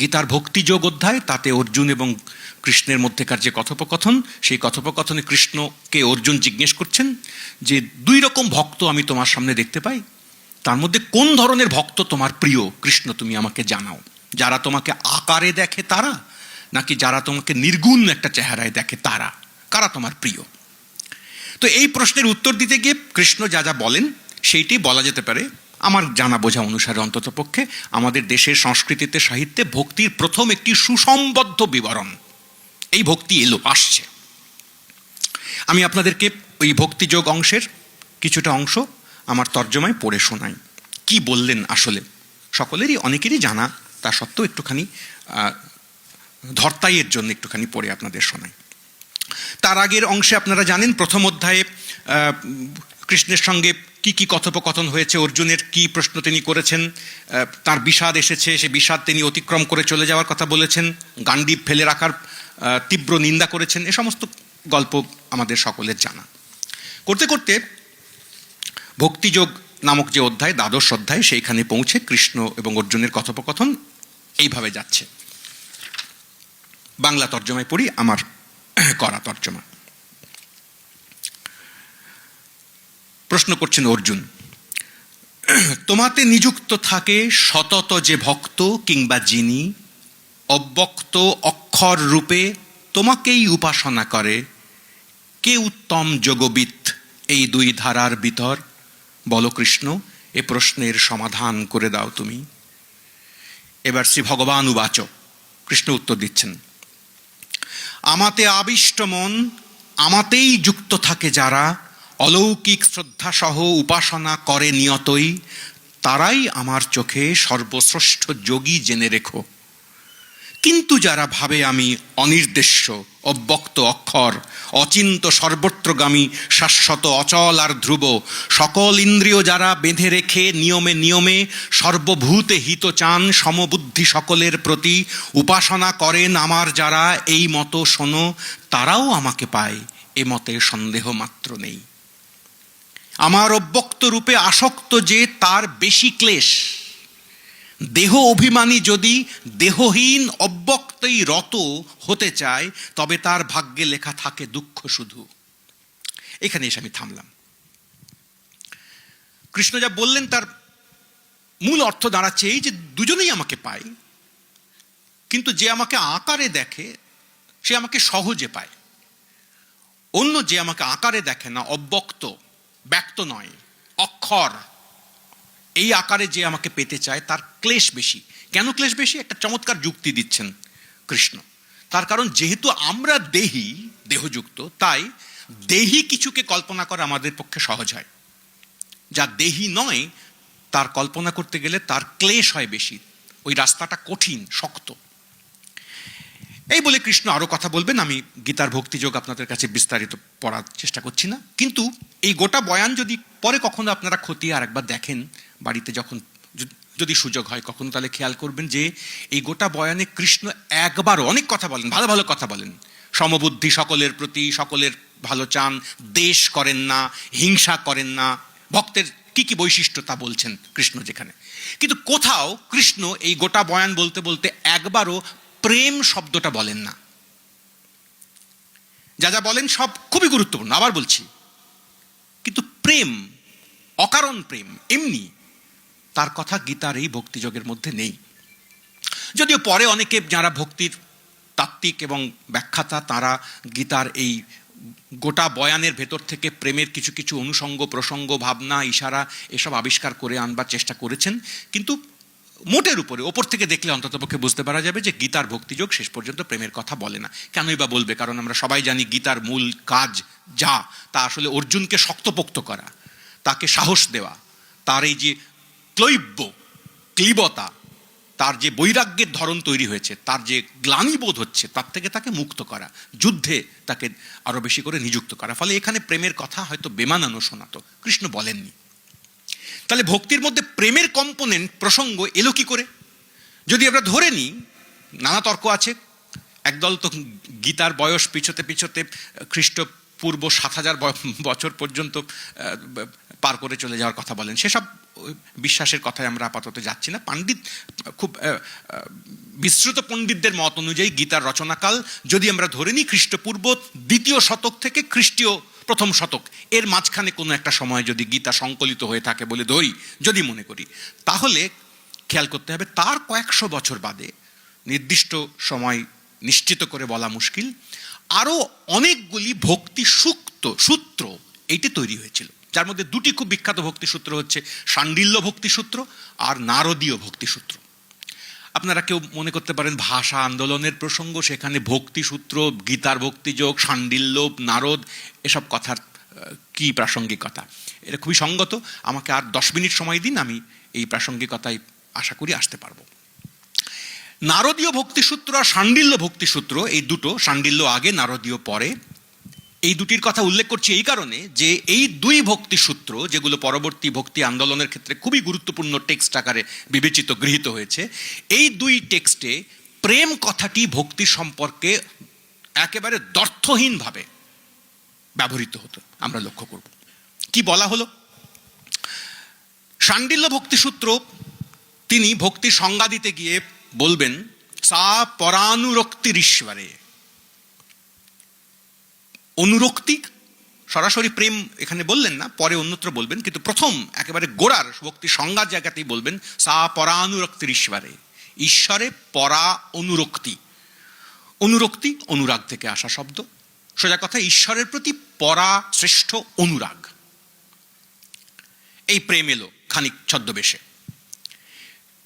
গীতার ভক্তিযোগ অধ্যায়, তাতে অর্জুন এবং কৃষ্ণের মধ্যেকার যে কথোপকথন, সেই কথোপকথনে কৃষ্ণকে অর্জুন জিজ্ঞেস করছেন যে দুই রকম ভক্ত আমি তোমার সামনে দেখতে পাই, তার মধ্যে কোন ধরনের ভক্ত তোমার প্রিয় কৃষ্ণ, তুমি আমাকে জানাও। যারা তোমাকে আকারে দেখে তারা, নাকি যারা তোমাকে নির্গুণ একটা চেহারায় দেখে তারা, কারা তোমার প্রিয়? তো এই প্রশ্নের উত্তর দিতে গিয়ে কৃষ্ণ যা যা বলেন সেইটি বলা যেতে পারে আমার জানা বোঝা অনুসারে অন্তত পক্ষে আমাদের দেশের সংস্কৃতিতে, সাহিত্যে ভক্তির প্রথম একটি সুসম্বদ্ধ বিবরণ। এই ভক্তি আসছে। আমি আপনাদেরকে ওই ভক্তিযোগ অংশের কিছুটা অংশ আমার তর্জমায় পড়ে শোনাই। কি বললেন আসলে সকলেরই, অনেকেরই জানা, তা সত্ত্বেও একটুখানি ধর্তাইয়ের জন্য একটুখানি পড়ে আপনাদের শোনাই। তার আগের অংশে আপনারা জানেন প্রথম অধ্যায়ে কৃষ্ণের সঙ্গে কি কি কথোপকথন হয়েছে, অর্জুনের কি প্রশ্ন তিনি করেছেন, তার বিষাদ এসেছে, সে বিষাদ তিনি অতিক্রম করে চলে যাওয়ার কথা বলেছেন, গান্ডীব ফেলে রাখার তীব্র নিন্দা করেছেন। এ সমস্ত গল্প আমাদের সকলের জানা। করতে করতে ভক্তিযোগ নামক যে অধ্যায়, দ্বাদশ অধ্যায়, সেইখানে পৌঁছে কৃষ্ণ এবং অর্জুনের কথোপকথন এইভাবে যাচ্ছে। বাংলা তর্জমায় পড়ি, আমার করা তর্জমা। প্রশ্ন করছেন অর্জুন, তোমাতে নিযুক্ত থাকে সতত যে ভক্ত কিংবা যিনি অব্যক্ত অক্ষর রূপে তোমাকেই উপাসনা করে, কে উত্তম যোগবিদ এই দুই ধারার ভিতর? বলো কৃষ্ণ, এ প্রশ্নের সমাধান করে দাও তুমি। এবার শ্রী ভগবান উবাচ, কৃষ্ণ উত্তর দিচ্ছেন, আমাতে আবিষ্ট মন, আমাতেই যুক্ত থাকে যারা অলৌকিক শ্রদ্ধাসহ উপাসনা করে নিয়তই, তারাই আমার চোখে সর্বশ্রেষ্ঠ যোগী জেনে রেখো। কিন্তু যারা ভাবে আমি অনির্দেশ্য, অব্যক্ত অক্ষর, অচিন্ত সর্বত্রগামী, শাশ্বত অচল আর ধ্রুব, সকল ইন্দ্রিয় যারা বেঁধে রেখে নিয়মে নিয়মে সর্বভূতে হিত চান, সমবুদ্ধি সকলের প্রতি উপাসনা করেন আমার যারা, এই মতো শোনো, তারাও আমাকে পায়, এ মতে সন্দেহ মাত্র নেই। আমার অব্যক্ত রূপে আসক্ত যে তার বেশি ক্লেশ, দেহ অভিমানী যদি দেহহীন অব্যক্তই রত হতে চায়, তবে তার ভাগ্যে লেখা থাকে দুঃখ শুধু। এখানে এসে আমি থামলাম। কৃষ্ণ যা বললেন তার মূল অর্থ দাঁড়াচ্ছে এই যে দুজনেই আমাকে পায়, কিন্তু যে আমাকে আকারে দেখে সে আমাকে সহজে পায়। অন্য যে আমাকে আকারে দেখে না, অব্যক্ত, ব্যক্ত নয়, অক্ষর, এই আকারে যে আমাকে পেতে চায় তার ক্লেশ বেশি। কেন ক্লেশ বেশি? একটা চমৎকার যুক্তি দিচ্ছেন কৃষ্ণ। তার কারণ যেহেতু আমরা দেহী, দেহযুক্ত, তাই দেহী কিছুকে কল্পনা করা আমাদের পক্ষে সহজ হয়। যা দেহী নয় তার কল্পনা করতে গেলে তার ক্লেশ হয় বেশি, ওই রাস্তাটা কঠিন, শক্ত। এই বলে কৃষ্ণ আরো কথা বলবেন। আমি গীতার ভক্তিযোগ আপনাদের কাছে বিস্তারিত পড়ার চেষ্টা করছি না, কিন্তু এই গোটা বয়ান যদি পরে কখনো আপনারা খতিয়ে আরেকবার দেখেন বাড়িতে, যখন যদি সুযোগ হয় কখনো, তাহলে খেয়াল করবেন যে এই গোটা বয়ানে কৃষ্ণ একবারও অনেক কথা বলেন, ভালো ভালো কথা বলেন। সমবুদ্ধি সকলের প্রতি, সকলের ভালো চান, দ্বেষ করেন না, হিংসা করেন না, ভক্তের কি কি বৈশিষ্ট্য তা বলছেন কৃষ্ণ যেখানে। কিন্তু কোথাও কৃষ্ণ এই গোটা বয়ান বলতে বলতে একবারও প্রেম শব্দটা বলেন না। যা যা বলেন সব খুবই গুরুত্বপূর্ণ, আবার বলছি, কিন্তু প্রেম, অকারণ প্রেম, এমনি তার কথা গীতার এই ভক্তিযোগের মধ্যে নেই। যদিও পরে অনেকে যারা ভক্তির তাত্ত্বিক এবং ব্যাখ্যাতা, তারা গীতার এই গোটা বয়ানের ভেতর থেকে প্রেমের কিছু কিছু অনুষঙ্গ, প্রসঙ্গ, ভাবনা, ইশারা এসব আবিষ্কার করে আনবার চেষ্টা করেছেন। কিন্তু মোটের উপরে ওপর থেকে দেখলে অন্ততপক্ষে বুঝতে পারা যাবে যে গীতার ভক্তিযোগ শেষ পর্যন্ত প্রেমের কথা বলে না। কেনই বা বলবে? কারণ আমরা সবাই জানি গীতার মূল কাজ যা, তা আসলে অর্জুনকে শক্তপোক্ত করা, তাকে সাহস দেওয়া, তার এই যে ক্লীবতা, তার যে বৈরাগ্যের ধরন তৈরি হয়েছে, তার যে গ্লানিবোধ হচ্ছে, তার থেকে তাকে মুক্ত করা, যুদ্ধে তাকে আরো বেশি করে নিযুক্ত করা। ফলে এখানে প্রেমের কথা হয়তো বেমানানো শোনাতো, কৃষ্ণ বলেননি। তাহলে ভক্তির মধ্যে প্রেমের কম্পোনেন্ট, প্রসঙ্গ এলো কি করে? যদি আমরা ধরে নিই, নানা তর্ক আছে। একদল তো গীতার বয়স পিছোতে পিছোতে পূর্ব ৭,০০০ বছর পর্যন্ত পার করে চলে যাওয়ার কথা বলেন। সেসব বিশ্বাসের কথায় আমরা আপাতত যাচ্ছি না। পাণ্ডিত খুব বিস্তৃত পণ্ডিতদের মত অনুযায়ী গীতার রচনাকাল যদি আমরা ধরে নিই খ্রিস্টপূর্ব ২য় শতক থেকে খ্রিস্টীয় ১ম শতক, এর মাঝখানে কোনো একটা সময় যদি গীতা সংকলিত হয়ে থাকে বলে ধরি, যদি মনে করি, তাহলে খেয়াল করতে হবে তার কয়েকশো বছর বাদে, নির্দিষ্ট সময় নিশ্চিত করে বলা মুশকিল, আরও অনেকগুলি ভক্তি সূত্র এইটি তৈরি হয়েছিল, যার মধ্যে দুটি খুব বিখ্যাত ভক্তিসূত্র হচ্ছে শাণ্ডিল্য ভক্তিসূত্র আর নারদীয় ভক্তিসূত্র। আপনারা কেউ মনে করতে পারেন ভাষা আন্দোলনের প্রসঙ্গ, সেখানে ভক্তিসূত্র, গীতার ভক্তিযোগ, শাণ্ডিল্য, নারদ, এসব কথার কি প্রাসঙ্গিকতা। এটা খুবই সঙ্গত। আমাকে আর 10 মিনিট সময় দিন, আমি এই প্রাসঙ্গিকতায় আশা করি আসতে পারবো। নারদীয় ভক্তিসূত্র আর শাণ্ডিল্য ভক্তিসূত্র, এই দুটো, শাণ্ডিল্য আগে নারদীয় পরে, এই দুটির কথা উল্লেখ করছি এই কারণে যে এই দুই ভক্তিসূত্র, যেগুলো পরবর্তী ভক্তি আন্দোলনের ক্ষেত্রে খুবই গুরুত্বপূর্ণ টেক্সট আকারে বিবেচিত, গৃহীত হয়েছে, এই দুই টেক্সটে প্রেম কথাটি ভক্তি সম্পর্কে একেবারে দ্ব্যর্থহীনভাবে ব্যবহৃত হতো আমরা লক্ষ্য করব। কি বলা হলো? শাণ্ডিল্য ভক্তিসূত্র, তিনি ভক্তির সংজ্ঞা দিতে গিয়ে বলবেন সা পরানুরক্তির ঈশ্বরে। অনুরক্তি, সরাসরি প্রেম এখানে বললেন না, পরে অন্যত্র বলবেন, কিন্তু প্রথম একেবারে গোড়ার ভক্তি সংজ্ঞার জায়গাতেই বলবেন সা পরানুরক্তির ঈশ্বরে। ঈশ্বরে পরা অনুরক্তি। অনুরক্তি অনুরাগ থেকে আসা শব্দ। সোজা কথা, ঈশ্বরের প্রতি পরা শ্রেষ্ঠ অনুরাগ, এই প্রেম এলো খানিক ছদ্মবেশে।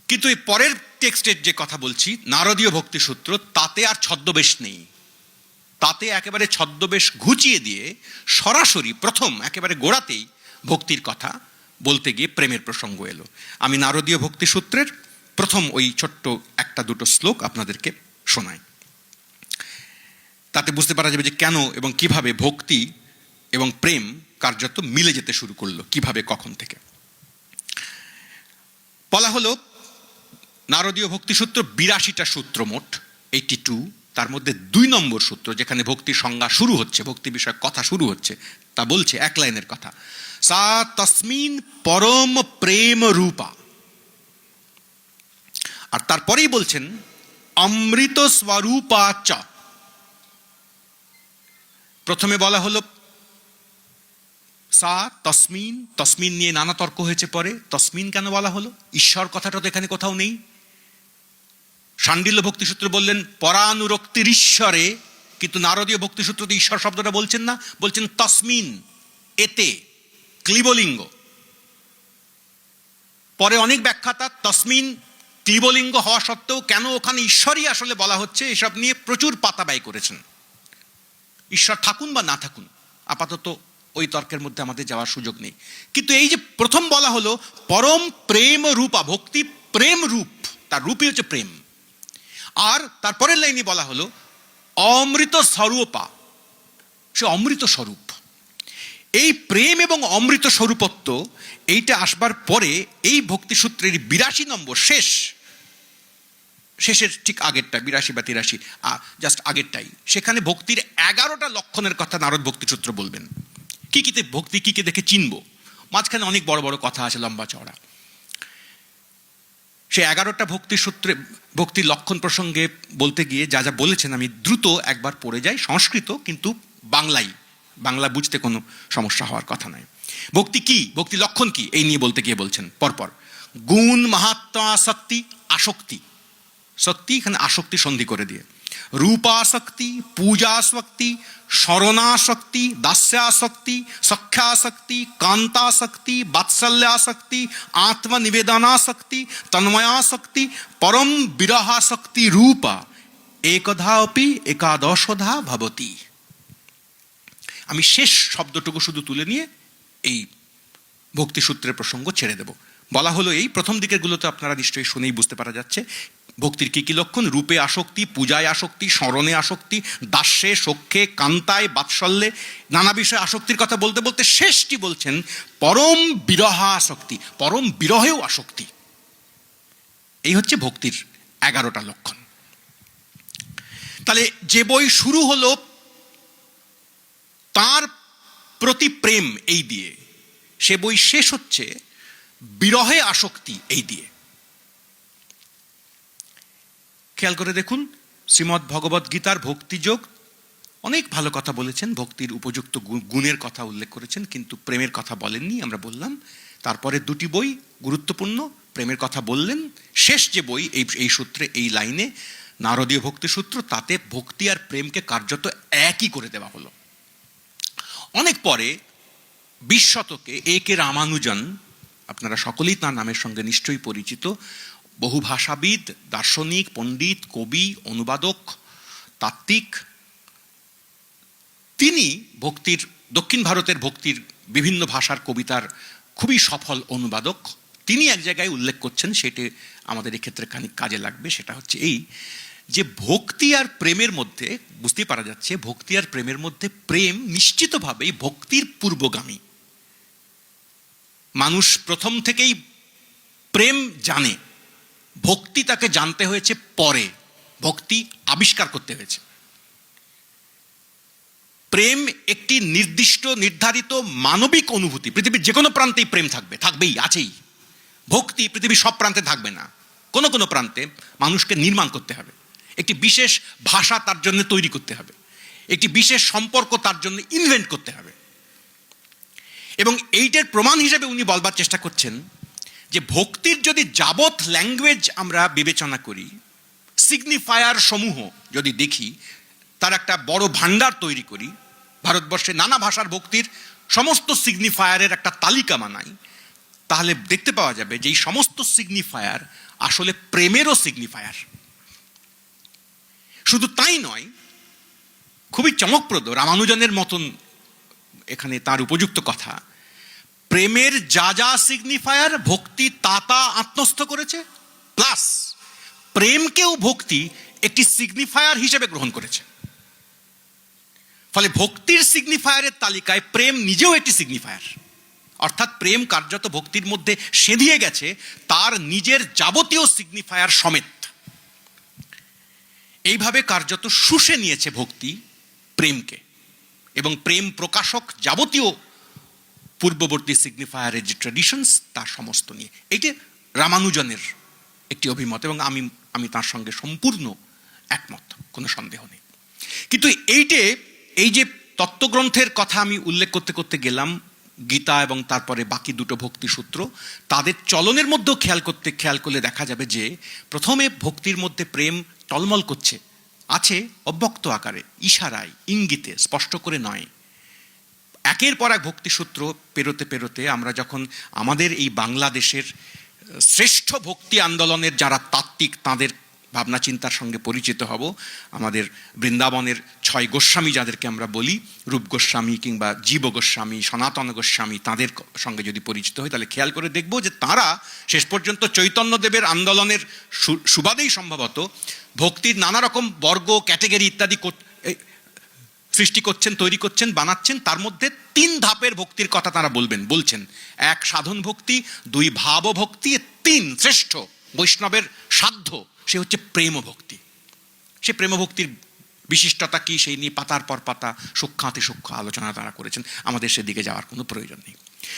কিন্তু এই পরের টেক্সটের যে কথা বলছি, নারদীয় ভক্তিসূত্র, তাতে আর ছদ্মবেশ নেই। তাতে একেবারে ছদ্মবেশ ঘুচিয়ে দিয়ে সরাসরি প্রথম একেবারে গোড়াতেই ভক্তির কথা বলতে গিয়ে প্রেমের প্রসঙ্গ এলো। আমি নারদীয় ভক্তিসূত্রের প্রথম ওই ছোট্ট একটা দুটো শ্লোক আপনাদেরকে শোনাই, তাতে বুঝতে পারা যাবে যে কেন এবং কিভাবে ভক্তি এবং প্রেম কার্যত মিলে যেতে শুরু করলো, কিভাবে, কখন থেকে। বলা হলো নারদীয় ভক্তিসূত্র ৮২টা সূত্র মোট, 82, তার মধ্যে 2 নম্বর সূত্র, যেখানে ভক্তির সংজ্ঞা শুরু হচ্ছে, ভক্তি বিষয়ক কথা শুরু হচ্ছে, তা বলছে এক লাইনের কথা, সা তস্মিন পরম প্রেম রূপা। আর তারপরেই বলছেন অমৃত স্বরূপা চ। প্রথমে বলা হলো সা তসমিন, তসমিন নিয়ে নানা তর্ক হয়েছে পরে, তসমিন কেন বলা হলো? ঈশ্বর কথাটা তো এখানে কোথাও নেই। শাণ্ডিল্য ভক্তিসূত্র বললেন পরানুরক্তির ঈশ্বরে, কিন্তু নারদীয় ভক্তিসূত্র তো ঈশ্বর শব্দটা বলছেন না, বলছেন তসমিন, এতে, ক্লিবলিঙ্গ। পরে অনেক ব্যাখ্যাতা তসমিন ক্লিবলিঙ্গ হওয়া সত্ত্বেও কেন ওখানে ঈশ্বরই আসলে বলা হচ্ছে, এসব নিয়ে প্রচুর পাতা ব্যয় করেছেন। ঈশ্বর থাকুন বা না থাকুন, আপাতত ওই তর্কের মধ্যে আমাদের যাওয়ার সুযোগ নেই। কিন্তু এই যে প্রথম বলা হলো পরম প্রেম রূপা, ভক্তি প্রেম রূপ, তার রূপই হচ্ছে প্রেম। আর তারপরের লাইনে বলা হলো অমৃত স্বরূপা, সে অমৃত স্বরূপ। এই প্রেম এবং অমৃত স্বরূপত্ব এইটা আসবার পরে এই ভক্তিসূত্রের ৮২ নম্বর শেষের ঠিক আগেরটা, ৮২ বা ৮৩, জাস্ট আগেরটাই, সেখানে ভক্তির 11টা লক্ষণের কথা নারদ ভক্তিসূত্র বলবেন। কি কিতে ভক্তি, কি কি দেখে চিনব, মাঝখানে অনেক বড় বড় কথা আছে, লম্বা চওড়া। সে 11টা ভক্তিসূত্রে ভক্তির লক্ষণ প্রসঙ্গে বলতে গিয়ে যা যা বলেছেন আমি দ্রুত একবার পড়ে যাই, সংস্কৃত কিন্তু বাংলা বুঝতে কোনো সমস্যা হওয়ার কথা নয়। ভক্তি কি, ভক্তি লক্ষণ কি, এই নিয়ে বলতে গিয়ে বলছেন পরপর গুণ, মাহাত্ম্য, আসক্তি, আসক্তি, শক্তি এখানে আসক্তি সন্ধি করে দিয়ে, রূপাসক্তি, পূজাসক্তি, শরণাসক্তি, দাস্যাসক্তি, সখ্যাসক্তি, কান্তাসক্তি, বাৎসল্যাসক্তি, আত্মনিবেদনাসক্তি, তন্ময়াসক্তি, পরম বিরহাসক্তি রূপা একধা অপি একাদশধা ভবতি। আমি শেষ শব্দটুকু শুধু তুলে নিয়ে এই ভক্তিসূত্রের প্রসঙ্গ ছেড়ে দেব। বলা হলো এই প্রথম দিকের গুলো তো আপনারা নিশ্চয়ই শুনেই বুঝতে পারা যাচ্ছে ভক্তির কি কি লক্ষণ। রূপে আসক্তি, পূজায় আসক্তি, স্মরণে আসক্তি, দাস্যে, সখ্যে, কান্তায়, বাৎসল্যে, নানা বিষয়ে আসক্তির কথা বলতে বলতে শেষটি বলছেন পরম বিরহাসক্তি, পরম বিরহেও আসক্তি। এই হচ্ছে ভক্তির 11টা লক্ষণ। তাহলে যে বই শুরু হলো তার প্রতি প্রেম এই দিয়ে। সে বই শেষ হচ্ছে বিরহে আসক্তি এই দিয়ে। খেয়াল করে দেখুন, শ্রীমদ্ ভগবদ্ গীতার ভক্তিযোগ অনেক ভালো কথা বলেছেন, ভক্তির উপযুক্ত গুণের কথা উল্লেখ করেছেন, কিন্তু প্রেমের কথা বলেননি, আমরা বললাম। তারপরে দুটি বই গুরুত্বপূর্ণ, প্রেমের কথা বললেন। শেষ যে বই এই সূত্রে, এই লাইনে, নারদীয় ভক্তি সূত্র, তাতে ভক্তি আর প্রেমকে কার্যত একই করে দেওয়া হলো। অনেক পরে 20 শতকে A.K. রামানুজন, আপনারা সকলেই তার নামের সঙ্গে নিশ্চয়ই পরিচিত, বহু ভাষাবিদ, দার্শনিক, পণ্ডিত, কবি, অনুবাদক, তাত্ত্বিক, তিনি ভক্তির, দক্ষিণ ভারতের ভক্তির বিভিন্ন ভাষার কবিতার খুবই সফল অনুবাদক। তিনি এক জায়গায় উল্লেখ করছেন, সেটি আমাদের এক্ষেত্রে খানিক কাজে লাগবে। সেটা হচ্ছে এই যে ভক্তি আর প্রেমের মধ্যে, বুঝতেই পারা যাচ্ছে ভক্তি আর প্রেমের মধ্যে প্রেম নিশ্চিতভাবেই ভক্তির পূর্বগামী। মানুষ প্রথম থেকেই প্রেম জানে, ভক্তি তাকে জানতে হয়েছে পরে, ভক্তি আবিষ্কার করতে হয়েছে। প্রেম একটি নির্দিষ্ট নির্ধারিত মানবিক অনুভূতি। পৃথিবীর যে কোনো প্রান্তেই প্রেম থাকবে, থাকবেই, আছেই। ভক্তি পৃথিবীর সব প্রান্তে থাকবে না, কোনো কোনো প্রান্তে মানুষকে নির্মাণ করতে হবে, একটি বিশেষ ভাষা তার জন্য তৈরি করতে হবে, একটি বিশেষ সম্পর্ক তার জন্য ইনভেন্ট করতে হবে। এবং এইটার প্রমাণ হিসেবে উনি বলবার চেষ্টা করছেন যে ভক্তির যদি যাবৎ ল্যাঙ্গুয়েজ আমরা বিবেচনা করি, সিগনিফায়ার সমূহ যদি দেখি, তার একটা বড় ভান্ডার তৈরি করি, ভারতবর্ষে নানা ভাষার ভক্তির সমস্ত সিগনিফায়ারের একটা তালিকা বানাই, তাহলে দেখতে পাওয়া যাবে যে এই সমস্ত সিগনিফায়ার আসলে প্রেমেরও সিগনিফায়ার। শুধু তাই নয়, খুবই চমকপ্রদ, রামানুজনের মতন এখানে তার উপযুক্ত কথা, প্রেমের যা যা সিগনিফায়ার ভক্তি তা তা আত্মস্থ করেছে, প্লাস প্রেমকেও ভক্তি একটি সিগনিফায়ার হিসেবে গ্রহণ করেছে। ফলে ভক্তির সিগনিফায়ারের তালিকায় প্রেম নিজেও একটি সিগনিফায়ার। অর্থাৎ প্রেম কার্যত ভক্তির মধ্যে সেঁধিয়ে গেছে তার নিজের যাবতীয় সিগনিফায়ার সমেত। এইভাবে কার্যত শুষে নিয়েছে ভক্তি প্রেমকে, এবং প্রেম প্রকাশক যাবতীয় পূর্ববর্তী সিগনিফায়ারের যে ট্র্যাডিশনস, তার সমস্ত নিয়ে। এইটি রামানুজনের একটি অভিমত, এবং আমি তার সঙ্গে সম্পূর্ণ একমত, কোনো সন্দেহ নেই। কিন্তু এই যে তত্ত্বগ্রন্থের কথা আমি উল্লেখ করতে করতে গেলাম, গীতা এবং তারপরে বাকি দুটো ভক্তি সূত্র, তাদের চলনের মধ্যেও খেয়াল করলে দেখা যাবে যে প্রথমে ভক্তির মধ্যে প্রেম টলমল করছে, আছে অব্যক্ত আকারে, ইশারায়, ইঙ্গিতে, স্পষ্ট করে নয়। একের পর এক ভক্তিসূত্র পেরোতে পেরোতে আমরা যখন আমাদের এই বাংলাদেশের শ্রেষ্ঠ ভক্তি আন্দোলনের যারা তাত্ত্বিক, তাদের ভাবনা চিন্তার সঙ্গে পরিচিত হব, আমাদের বৃন্দাবনের 6 গোস্বামী যাদেরকে আমরা বলি, রূপ গোস্বামী কিংবা জীব গোস্বামী, সনাতন গোস্বামী, তাদের সঙ্গে যদি পরিচিত হই, তাহলে খেয়াল করে দেখব যে তারা শেষ পর্যন্ত চৈতন্যদেবের আন্দোলনের সুবাদেই সম্ভবত ভক্তির নানা রকম বর্গ, ক্যাটেগরি ইত্যাদি সৃষ্টি করছেন, তৈরি করছেন, বানাচ্ছেন। তার মধ্যে 3 ধাপের ভক্তির কথা তারা বলছেন। 1 সাধন ভক্তি, 2 ভাব ভক্তি, 3 শ্রেষ্ঠ বৈষ্ণবের সাধ্য, সে হচ্ছে প্রেম ভক্তি। সে প্রেম ভক্তির বিশিষ্টতা কি, সেই নিয়ে পাতার পর পাতা সূক্ষ্মাতি সূক্ষ্ম আলোচনা তারা করেছেন, আমাদের সেদিকে যাওয়ার কোনো প্রয়োজন নেই।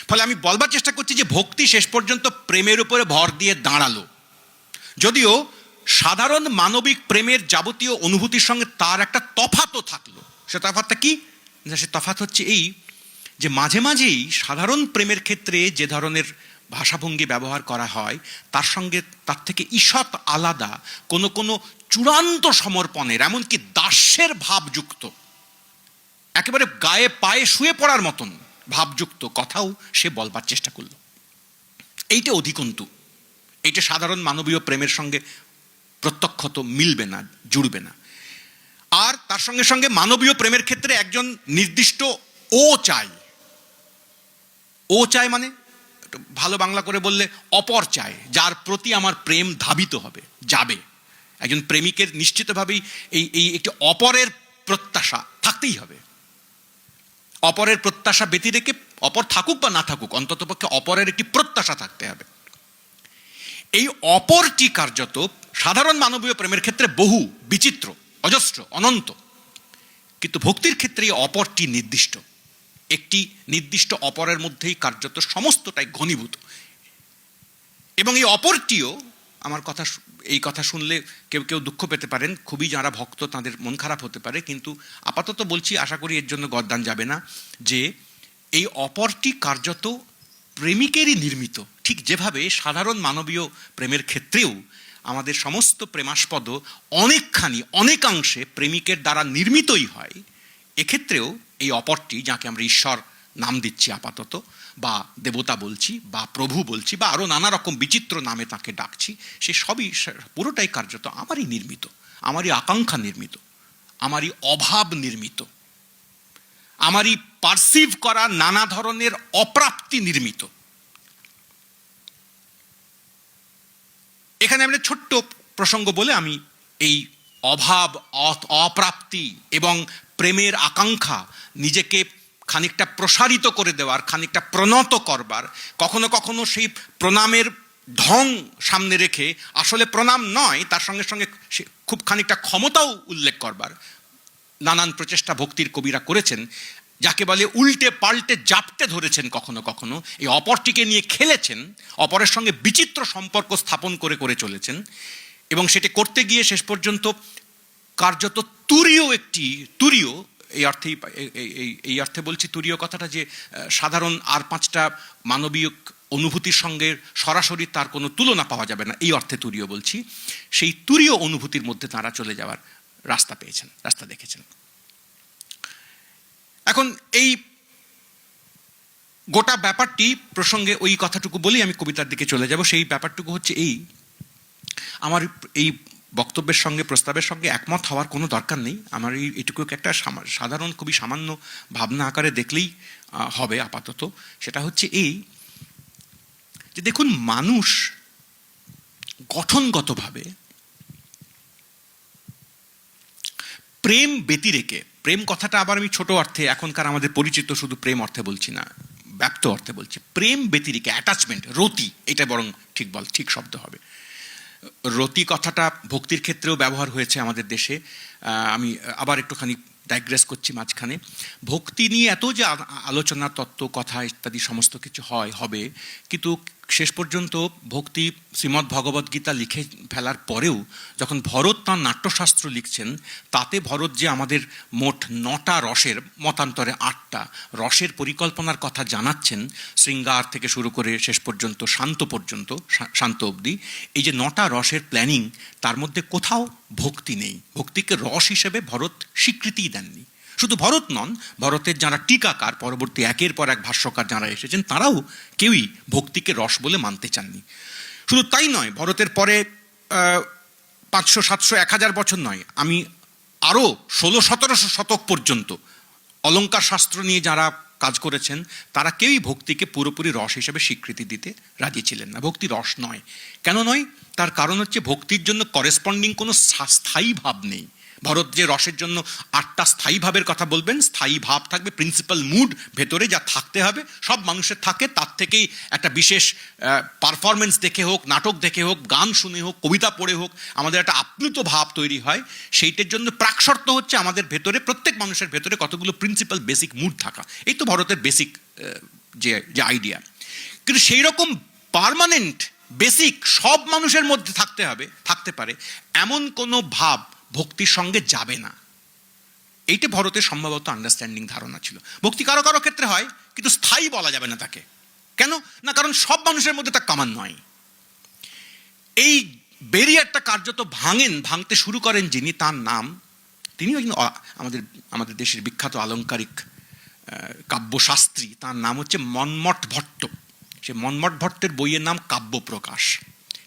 ফলে আমি বলবার চেষ্টা করছি যে ভক্তি শেষ পর্যন্ত প্রেমের উপরে ভর দিয়ে দাঁড়ালো, যদিও সাধারণ মানবিক প্রেমের যাবতীয় অনুভূতির সঙ্গে তার একটা তফাতও থাকলো। সে তফাতটা কি? সে তফাত হচ্ছে এই যে মাঝে মাঝেই সাধারণ প্রেমের ক্ষেত্রে যে ধরনের ভাষাভঙ্গি ব্যবহার করা হয়, তার সঙ্গে তার থেকে ঈষৎ আলাদা কোনো কোনো চূড়ান্ত সমর্পণের, এমনকি দাস্যের ভাবযুক্ত, একেবারে গায়ে পায়ে শুয়ে পড়ার মতন ভাবযুক্ত কথাও সে বলবার চেষ্টা করল। এইটা অধিকন্তু, এইটা সাধারণ মানবীয় প্রেমের সঙ্গে প্রত্যক্ষত মিলবে না, জুড়বে না। আর তার সঙ্গে সঙ্গে মানবীয় প্রেমের ক্ষেত্রে একজন নির্দিষ্ট ও চাই। ও চাই মানে ভালো বাংলা করে বললে অপর চাই, যার প্রতি আমার প্রেম ধাবিত হবে, যাবে। একজন প্রেমিকের নিশ্চিতভাবেই এই একটি অপরের প্রত্যাশা থাকতেই হবে। অপরের প্রত্যাশা ব্যতি রেখে, অপর থাকুক বা না থাকুক, অন্ততপক্ষে অপরের একটি প্রত্যাশা থাকতে হবে। এই অপরটি কার্যত সাধারণ মানবীয় প্রেমের ক্ষেত্রে বহু, বিচিত্র, অজস্র, অনন্ত। কিন্তু ভক্তির ক্ষেত্রে এই অপরটি নির্দিষ্ট। একটি নির্দিষ্ট অপরের মধ্যেই কার্যত সমস্তটাই ঘনীভূত। এবং এই অপরটিও এই কথা শুনলে কেউ কেউ দুঃখ পেতে পারেন, খুবই যারা ভক্ত তাদের মন খারাপ হতে পারে, কিন্তু আপাতত বলছি, আশা করি এর জন্য গদ্দান যাবে না, যে এই অপরটি কার্যত প্রেমিকেরই নির্মিত। ঠিক যেভাবে সাধারণ মানবীয় প্রেমের ক্ষেত্রেও আমাদের সমস্ত প্রেমাস্পদ অনেকাংশে প্রেমিকের দ্বারা নির্মিতই হয়, এক্ষেত্রেও এই অপরটি, যাকে আমরা ঈশ্বর নাম দিচ্ছি আপাতত, বা দেবতা বলছি, বা প্রভু বলছি, বা আরও নানা রকম বিচিত্র নামে তাকে ডাকছি, সে সবই পুরোটাই কার্যত আমারই নির্মিত, আমারই আকাঙ্ক্ষা নির্মিত, আমারই অভাব নির্মিত, আমারই পারসিভ করা নানা ধরনের অপ্রাপ্তি নির্মিত। এখানে আমরা ছোট্ট প্রসঙ্গ বলে আমি এই অভাব, অপ্রাপ্তি এবং প্রেমের আকাঙ্ক্ষা, নিজেকে খানিকটা প্রসারিত করে দেওয়ার, খানিকটা প্রণত করবার, কখনো কখনো সেই প্রণামের ঢং সামনে রেখে আসলে প্রণাম নয়, তার সঙ্গে সঙ্গে খুব খানিকটা ক্ষমতাও উল্লেখ করবার নানান প্রচেষ্টা ভক্তির কবিরা করেছেন, যাকে বলে উল্টে পাল্টে জাপটে ধরেছেন, কখনো কখনো এই অপরটিকে নিয়ে খেলেছেন, অপরের সঙ্গে বিচিত্র সম্পর্ক স্থাপন করে করে চলেছেন, এবং সেটা করতে গিয়ে শেষ পর্যন্ত কার্যত তুরীয় এই অর্থে বলছি তুরীয় কথাটা, যে সাধারণ আর 5টা মানবীয় অনুভূতির সঙ্গে সরাসরি তার কোনো তুলনা পাওয়া যাবে না, এই অর্থে তুরীয় বলছি, সেই তুরীয় অনুভূতির মধ্যে তারা চলে যাওয়ার রাস্তা দেখেছেন। এখন এই গোটা ব্যাপারটি প্রসঙ্গে ওই কথাটুকু বলেই আমি কবিতার দিকে চলে যাব। সেই ব্যাপারটুকু হচ্ছে আমার এই বক্তব্যের সঙ্গে, প্রস্তাবের সঙ্গে একমত হওয়ার কোনো দরকার নেই। আমার এইটুকু একটা সাধারণ, খুবই সামান্য ভাবনা আকারে দেখলেই হবে আপাতত। সেটা হচ্ছে যে দেখুন, মানুষ গঠনগতভাবে প্রেম ব্যতিরেকে, প্রেম কথাটা আবার আমি ছোট অর্থে, এখনকার আমাদের পরিচিত শুধু প্রেম অর্থে বলছি না, ব্যাপ্ত অর্থে বলছি, প্রেম ব্যতিরেকে, অ্যাটাচমেন্ট, রতি, এটা বরং ঠিক শব্দ হবে। রতি কথাটা ভক্তির ক্ষেত্রেও ব্যবহার হয়েছে আমাদের দেশে। আমি আবার একটুখানি ডাইগ্রেস করছি মাঝখানে। ভক্তি নিয়ে এত যে আলোচনা, তত্ত্ব, কথা ইত্যাদি সমস্ত কিছু হবে, কিন্তু শেষ পর্যন্ত ভক্তি শ্রীমদ্ ভগবদ্গীতা লিখে ফেলার পরেও যখন ভরত তাঁর নাট্যশাস্ত্র লিখছেন, তাতে ভরত যে আমাদের মোট 9টা রসের, মতান্তরে 8টা রসের পরিকল্পনার কথা জানাচ্ছেন, শৃঙ্গার থেকে শুরু করে শেষ পর্যন্ত শান্ত অবধি, এই যে 9টা রসের প্ল্যানিং, তার মধ্যে কোথাও ভক্তি নেই। ভক্তিকে রস হিসেবে ভরত স্বীকৃতিই দেননি। শুধু ভরত নন, ভরতের যারা টিকাকার, পরবর্তী একের পর এক ভাষ্যকার যারা এসেছেন, তারাও কেউই ভক্তিকে রস বলে মানতে চাননি। শুধু তাই নয়, ভরতের পরে 500, 700, 1000 বছর নয়, আমি আরও 1600-1700 শতক পর্যন্ত অলঙ্কার শাস্ত্র নিয়ে যারা কাজ করেছেন, তারা কেউই ভক্তিকে পুরোপুরি রস হিসেবে স্বীকৃতি দিতে রাজি ছিলেন না। ভক্তি রস নয়। কেন নয়? তার কারণ হচ্ছে ভক্তির জন্য করেসপন্ডিং কোনো স্থায়ী ভাব নেই। ভরত যে রসের জন্য 8টা স্থায়ী ভাবের কথা বলবেন, স্থায়ী ভাব থাকবে, প্রিন্সিপাল মুড ভেতরে যা থাকতে হবে, সব মানুষের থাকে, তার থেকেই একটা বিশেষ পারফরমেন্স দেখে হোক, নাটক দেখে হোক, গান শুনে হোক, কবিতা পড়ে হোক, আমাদের একটা আপ্লুত ভাব তৈরি হয়। সেইটার জন্য প্রাকশর্ত হচ্ছে আমাদের ভেতরে, প্রত্যেক মানুষের ভেতরে কতগুলো প্রিন্সিপাল বেসিক মুড থাকা। এই তো ভরতের বেসিক যে আইডিয়া। কিন্তু সেই রকম পার্মানেন্ট বেসিক সব মানুষের মধ্যে থাকতে পারে এমন কোনো ভাব ভক্তির সঙ্গে যাবে না। এইটা ভরতের সম্ভবত আন্ডারস্ট্যান্ডিং ধারণা ছিল। ভক্তি কারো কারো ক্ষেত্রে হয়, কিন্তু স্থায়ী বলা যাবে না তাকে। কেন না? কারণ সব মানুষের মধ্যে তা কমন নয়। এই ব্যারিয়ারটা কার্যত ভাঙতে শুরু করেন যিনি, তার নাম, তিনিও আমাদের দেশের বিখ্যাত আলংকারিক কাব্যশাস্ত্রী, তার নাম হচ্ছে মন্মথ ভট্ট। সে মন্মথ ভট্টের বইয়ের নাম কাব্যপ্রকাশ।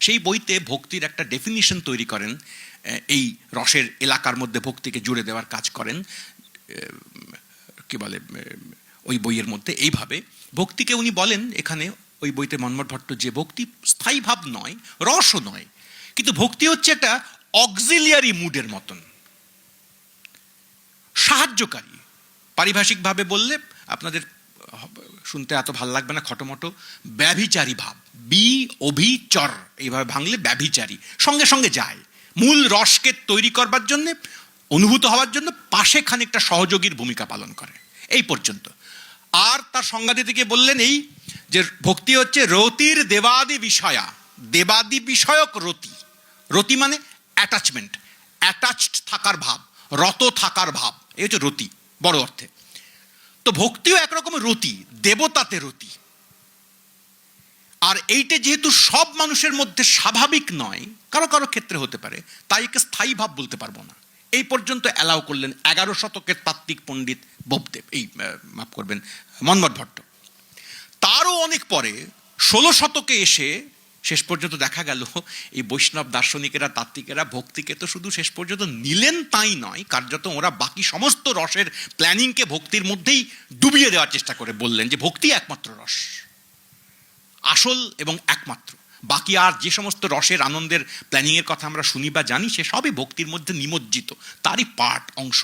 সেই বইতে ভক্তির একটা ডেফিনিশন তৈরি করেন, এই রসের এলাকার মধ্যে ভক্তিকে জুড়ে দেওয়ার কাজ করেন। কি বলে ওই বইয়ের মধ্যে এইভাবে ভক্তিকে উনি বলেন, এখানে ওই বইতে মন্মথ ভট্ট, যে ভক্তি স্থায়ী ভাব নয়, রসও নয়, কিন্তু ভক্তি হচ্ছে একটা অক্সিলিয়ারি মুডের মতন, সাহায্যকারী। পারিভাষিকভাবে বললে আপনাদের শুনতে এত ভাল লাগবে না, খটোমটো, ব্যভিচারী ভাব। অভিচর এইভাবে ভাঙলে ব্যভিচারী, সঙ্গে সঙ্গে যায়, মূল রসকে তৈরি করবার জন্য, অনুভূত হওয়ার জন্য পাশে খানিকটা সহযোগীর ভূমিকা পালন করে, এই পর্যন্ত। আর তার সংজ্ঞা দিতে গিয়ে বললেন এই যে ভক্তি হচ্ছে রতির দেবাদি বিষয়া, দেবাদি বিষয়ক রতি। রতি মানে অ্যাটাচমেন্ট, অ্যাটাচড থাকার ভাব, রত থাকার ভাব, এই হচ্ছে রতি বড় অর্থে। তো ভক্তিও একরকমের রতি, দেবতাতে রতি। আর এইটা যেহেতু সব মানুষের মধ্যে স্বাভাবিক নয়, কারো কারো ক্ষেত্রে হতে পারে, তাই একে স্থায়ী ভাব বলতে পারবো না। এই পর্যন্ত অ্যালাউ করলেন 11 শতকের তাত্ত্বিক পণ্ডিত বোপদেব, এই মাফ করবেন মন্মথ ভট্ট। তারও অনেক পরে 16 শতকে এসে শেষ পর্যন্ত দেখা গেল এই বৈষ্ণব দার্শনিকেরা, তাত্ত্বিকেরা ভক্তিকে তো শুধু শেষ পর্যন্ত নিলেন তাই নয়, কার্যত ওরা বাকি সমস্ত রসের প্ল্যানিংকে ভক্তির মধ্যেই ডুবিয়ে দেওয়ার চেষ্টা করে বললেন যে ভক্তি একমাত্র রস, আসল এবং একমাত্র। বাকি আর যে সমস্ত রসের আনন্দের প্ল্যানিংয়ের কথা আমরা শুনি বা জানি, সে সবই ভক্তির মধ্যে নিমজ্জিত, তারই পার্ট, অংশ।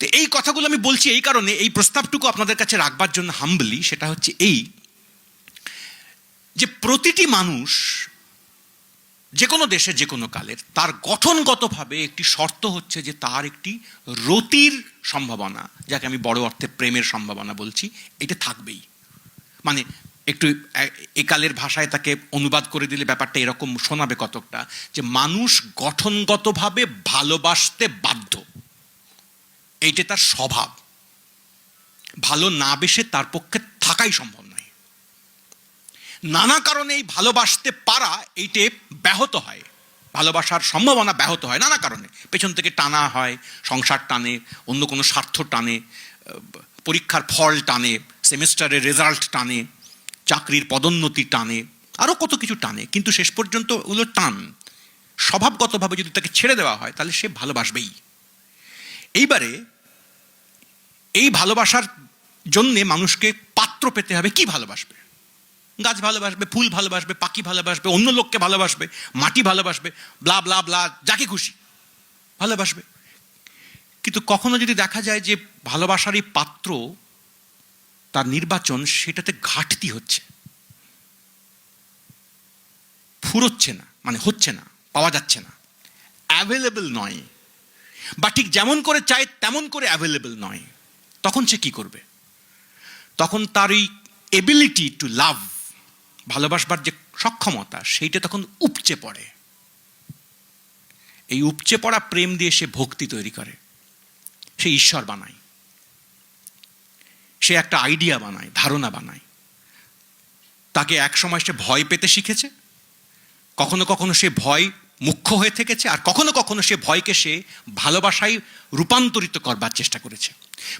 তো এই কথাগুলো আমি বলছি এই কারণে, এই প্রস্তাবটুকু আপনাদের কাছে রাখবার জন্য হাম্বলি, সেটা হচ্ছে এই যে প্রতিটি মানুষ যে কোনো দেশে যে কোনো কালের, তার গঠনগতভাবে একটি শর্ত হচ্ছে যে তার একটি রতির সম্ভাবনা, যাকে আমি বড় অর্থে প্রেমের সম্ভাবনা বলছি, এটা থাকবেই। মানে একটু একালের ভাষায় তাকে অনুবাদ করে দিলে ব্যাপারটা এরকম শোনাবে কতকটা, যে মানুষ গঠনগতভাবে ভালোবাসতে বাধ্য, এইটা তার স্বভাব। ভালো না বেসে তার পক্ষে থাকাই সম্ভব নয়। নানা কারণে এই ভালোবাসতে পারা এইটে ব্যাহত হয়, ভালোবাসার সম্ভাবনা ব্যাহত হয় নানা কারণে। পেছন থেকে টানা হয়, সংসার টানে, অন্য কোনো স্বার্থ টানে, পরীক্ষার ফল টানে, সেমিস্টারের রেজাল্ট টানে, চাকরির পদোন্নতি টানে, আরও কত কিছু টানে। কিন্তু শেষ পর্যন্ত ওগুলো টান স্বভাবগতভাবে যদি তাকে ছেড়ে দেওয়া হয়, তাহলে সে ভালোবাসবেই। এইবারে এই ভালোবাসার জন্যে মানুষকে পাত্র পেতে হবে। কি ভালোবাসবে? গাছ ভালোবাসবে, ফুল ভালোবাসবে, পাখি ভালোবাসবে, অন্য লোককে ভালোবাসবে, মাটি ভালোবাসবে, ব্লা ব্লা ব্লা, যাকে খুশি ভালোবাসবে। কিন্তু কখনো যদি দেখা যায় যে ভালোবাসারই পাত্র, তার নির্বাচন, সেটাতে ঘাটতি হচ্ছে, ফুরোচ্ছে না, মানে হচ্ছে না, পাওয়া যাচ্ছে না, অ্যাভেলেবল নয়, বা ঠিক যেমন করে চায় তেমন করে অ্যাভেলেবল নয়, তখন সে কি করবে? তখন তার এই এবিলিটি টু লাভ, ভালোবাসবার যে সক্ষমতা, সেইটা তখন উপচে পড়ে। এই উপচে পড়া প্রেম দিয়ে সে ভক্তি তৈরি করে, সে ঈশ্বর বানায়, সে একটা আইডিয়া বানায়, ধারণা বানায়। তাকে একসময় সে ভয় পেতে শিখেছে, কখনো কখনো সে ভয় মুখ্য হয়ে থেকেছে, আর কখনো কখনো সে ভয়কে সে ভালোবাসায় রূপান্তরিত করবার চেষ্টা করেছে।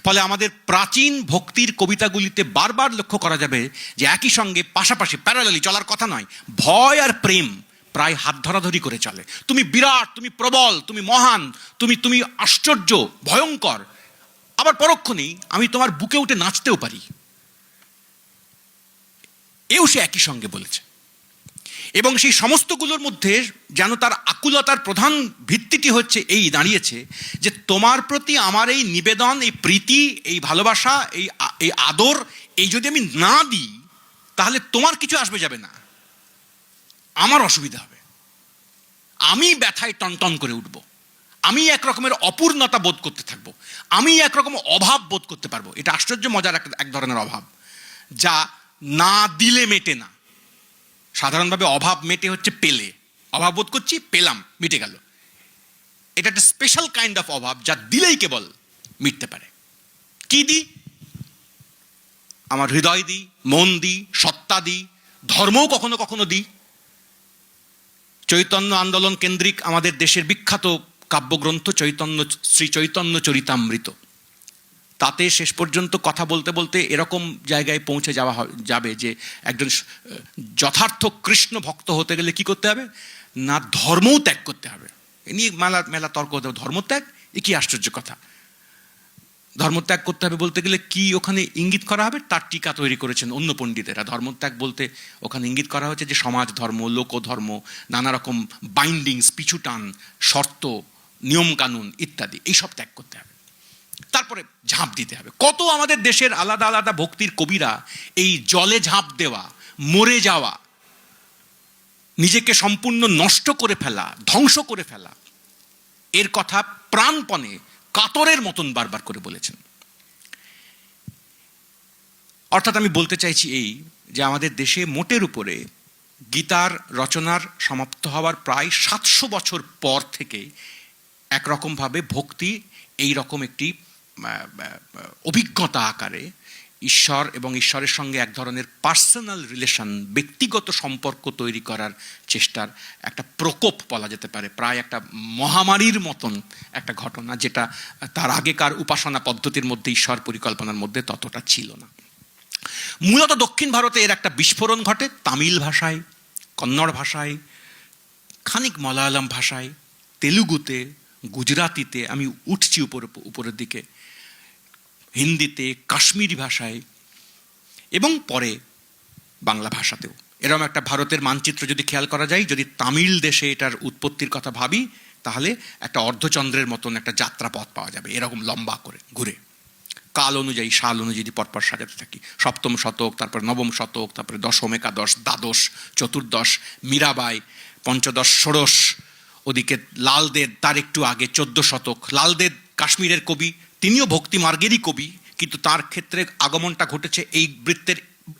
ফলে আমাদের প্রাচীন ভক্তির কবিতাগুলিতে বারবার লক্ষ্য করা যাবে যে একই সঙ্গে পাশাপাশি প্যারালালি চলার কথা নয়, ভয় আর প্রেম প্রায় হাত ধরাধরি করে চলে। তুমি বিরাট, তুমি প্রবল, তুমি মহান, তুমি তুমি আশ্চর্য, ভয়ঙ্কর, আবার পরক্ষণেই আমি তোমার বুকে উঠে নাচতেও পারি, এও সে একই সঙ্গে বলেছে। এবং সেই সমস্তগুলোর মধ্যে যেন তার আকুলতার প্রধান ভিত্তিটি হচ্ছে এই দাঁড়িয়েছে যে তোমার প্রতি আমার এই নিবেদন, এই প্রীতি, এই ভালোবাসা, এই আদর, এই যদি আমি না দিই, তাহলে তোমার কিছু আসবে যাবে না, আমার অসুবিধা হবে, আমি ব্যথায় টনটন করে উঠব, আমি একরকমের অপূর্ণতা বোধ করতে থাকবো, আমি একরকম অভাব বোধ করতে পারবো। এটা আশ্চর্য মজার এক ধরনের অভাব, যা না দিলে মেটে না। সাধারণভাবে অভাব মেটে হচ্ছে পেলে, অভাব বোধ করছি, পেলাম, মিটে গেল। এটা একটা স্পেশাল কাইন্ড অফ অভাব, যা দিলেই কেবল মিটতে পারে। কি দিই? আমার হৃদয় দিই, মন দিই, সত্তা দিই, ধর্মও কখনো কখনো দিই। চৈতন্য আন্দোলন কেন্দ্রিক আমাদের দেশের বিখ্যাত কাব্যগ্রন্থ শ্রী চৈতন্য চরিতামৃত, তাতে শেষ পর্যন্ত কথা বলতে বলতে এরকম জায়গায় পৌঁছে যাবে যে একজন যথার্থ কৃষ্ণ ভক্ত হতে গেলে কি করতে হবে না, ধর্মও ত্যাগ করতে হবে। এ নিয়ে মেলা মেলা তর্ক হতে হবে, ধর্মত্যাগ, এ কি আশ্চর্য কথা। ধর্মত্যাগ করতে হবে বলতে গেলে কি ওখানে ইঙ্গিত করা হবে, তার টিকা তৈরি করেছেন অন্য পণ্ডিতেরা। ধর্মত্যাগ বলতে ওখানে ইঙ্গিত করা হচ্ছে যে সমাজ ধর্ম, লোকধর্ম, নানা রকম বাইন্ডিংস, পিছুটান, শর্ত, নিয়মকানুন ইত্যাদি, এইসব ত্যাগ করতে হবে, তারপরে ঝাঁপ দিতে হবে। কত আমাদের দেশের আলাদা আলাদা ভক্তির কবিরা এই জলে ঝাঁপ দেওয়া, মরে যাওয়া, নিজেকে সম্পূর্ণ নষ্ট করে ফেলা, ধ্বংস করে ফেলা, এর কথা প্রাণপণে কাতরের মতন বারবার করে বলেছেন। অর্থাৎ আমি বলতে চাইছি এই যে আমাদের দেশে মোটের উপরে গীতার রচনার সমাপ্ত হওয়ার প্রায় 700 বছর পর থেকে একরকমভাবে ভক্তি এই রকম একটি অভিজ্ঞতা আকারে ঈশ্বর এবং ঈশ্বরের সঙ্গে এক ধরনের পার্সোনাল রিলেশন, ব্যক্তিগত সম্পর্ক তৈরি করার চেষ্টার একটা প্রকোপ বলা যেতে পারে, প্রায় একটা মহামারীর মতন একটা ঘটনা, যেটা তার আগেকার উপাসনা পদ্ধতির মধ্যে, ঈশ্বর পরিকল্পনার মধ্যে ততটা ছিল না। মূলত দক্ষিণ ভারতে এর একটা বিস্ফোরণ ঘটে তামিল ভাষায়, কন্নড় ভাষায়, খানিক মালায়ালাম ভাষায়, তেলুগুতে, গুজরাতিতে, আমি উঠছি উপরের দিকে, হিন্দিতে, কাশ্মীরি ভাষায় এবং পরে বাংলা ভাষাতেও। এরকম একটা ভারতের মানচিত্র যদি খেয়াল করা যায়, যদি তামিল দেশে এটার উৎপত্তির কথা ভাবি, তাহলে একটা অর্ধচন্দ্রের মতন একটা যাত্রাপথ পাওয়া যাবে, এরকম লম্বা করে ঘুরে, কাল অনুযায়ী, সাল অনুযায়ী যদি পরপর সাজাতে থাকি। সপ্তম শতক, তারপরে নবম শতক, তারপরে দশম, একাদশ, দ্বাদশ, চতুর্দশ, মীরাবাই, পঞ্চদশ, ষোড়শ, ওদিকে লালদেব তার একটু আগে 14 শতক। লালদেব কাশ্মীরের কবি, তিনিও ভক্তি মার্গেরই কবি, কিন্তু তার ক্ষেত্রে আগমনটা ঘটেছে এই বৃত্তের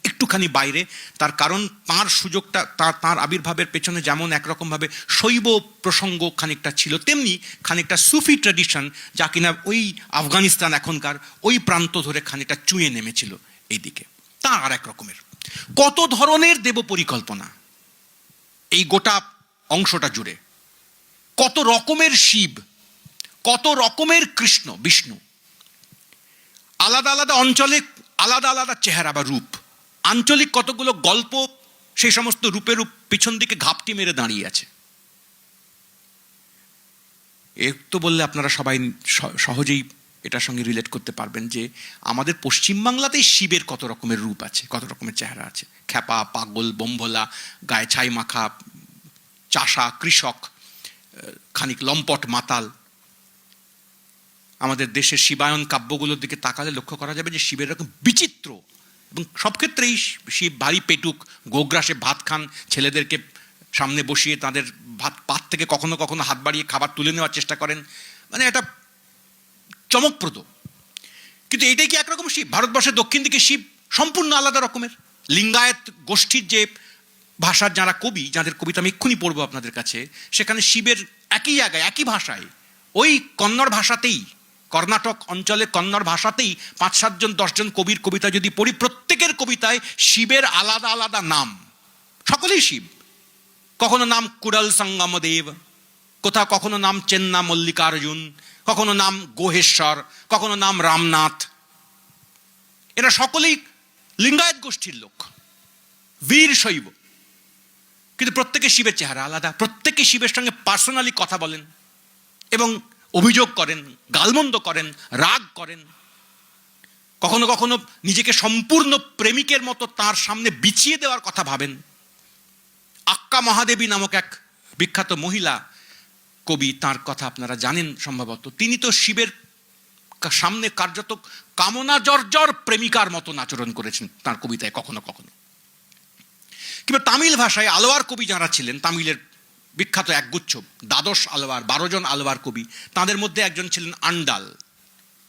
একটুখানি বাইরে। তার কারণ তাঁর সুযোগটা, তাঁর আবির্ভাবের পেছনে যেমন একরকমভাবে শৈব প্রসঙ্গ খানিকটা ছিল, তেমনি খানিকটা সুফি ট্র্যাডিশন, যা কিনা ওই আফগানিস্তান এখনকার ওই প্রান্ত ধরে খানিকটা চুঁয়ে নেমেছিল এইদিকে। তা আর এক রকমের কত ধরনের দেব পরিকল্পনা এই গোটা অংশটা জুড়ে, কত রকমের শিব, কত রকমের কৃষ্ণ বিষ্ণু, আলাদা আলাদা অঞ্চলে আলাদা আলাদা চেহারা বা রূপ, আঞ্চলিক কতগুলো গল্প সেই সমস্ত রূপের পিছন দিকে ঘাপটি মেরে দাঁড়িয়ে আছে। তো বললে আপনারা সবাই সহজেই এটার সঙ্গে রিলেট করতে পারবেন যে আমাদের পশ্চিমবাংলাতেই শিবের কত রকমের রূপ আছে, কত রকমের চেহারা আছে। খ্যাপা, পাগল, বোম্ভোলা, গায়ে ছাই মাখা, চাষা, কৃষক, খানিক লম্পট, মাতাল। আমাদের দেশের শিবায়ন কাব্যগুলোর দিকে তাকালে লক্ষ্য করা যাবে যে শিবের এরকম বিচিত্র, এবং সব ক্ষেত্রেই শিব ভারী পেটুক, গোগ্রাসে ভাত খান, ছেলেদেরকে সামনে বসিয়ে তাদের পাত থেকে কখনো কখনো হাত বাড়িয়ে খাবার তুলে নেওয়ার চেষ্টা করেন, মানে এটা চমকপ্রদ। কিন্তু এটাই কি একরকম শিব? ভারতবর্ষের দক্ষিণ দিকে শিব সম্পূর্ণ আলাদা রকমের। লিঙ্গায়েত গোষ্ঠীর যে ভাষার যারা কবি, যাদের কবিতা আমি এক্ষুনি পড়বো আপনাদের কাছে, সেখানে শিবের একই জায়গায়, একই ভাষায়, ওই কন্নড় ভাষাতেই, কর্ণাটক অঞ্চলে কন্নড় ভাষাতেই 5-7 জন 10 জন কবির কবিতা যদি পড়ি, প্রত্যেকের কবিতায় শিবের আলাদা আলাদা নাম, সকলেই শিব। কখনো নাম কুড়াল সঙ্গমদেব, কোথাও কখনো নাম চেন্না মল্লিকার্জুন, কখনো নাম গোহেশ্বর, কখনো নাম রামনাথ। এরা সকলেই লিঙ্গায়েত গোষ্ঠীর লোক, বীর শৈব, কিন্তু প্রত্যেকে শিবের চেহারা আলাদা। প্রত্যেকে শিবের সঙ্গে পার্সোনালি কথা বলেন এবং অভিযোগ করেন, গালমন্দ করেন, রাগ করেন। কখনো কখনো নিজেকে সম্পূর্ণ প্রেমিকের মতো তার সামনে বিছিয়ে দেওয়ার কথা ভাবেন। আক্কা মহাদেবী নামক এক বিখ্যাত মহিলা কবি, তার কথা আপনারা জানেন সম্ভবত। তিনি তো শিবের সামনে কার্যত কামনা জর্জর প্রেমিকার মতন আচরণ করেছেন তার কবিতায় কখনো কখনো। কিংবা তামিল ভাষায় আলোয়ার কবি যারা ছিলেন, তামিলের বিখ্যাত একগুচ্ছ, দ্বাদশ আলোয়ার, 12 জন আলোয়ার কবি, তাদের মধ্যে একজন ছিলেন আন্ডাল।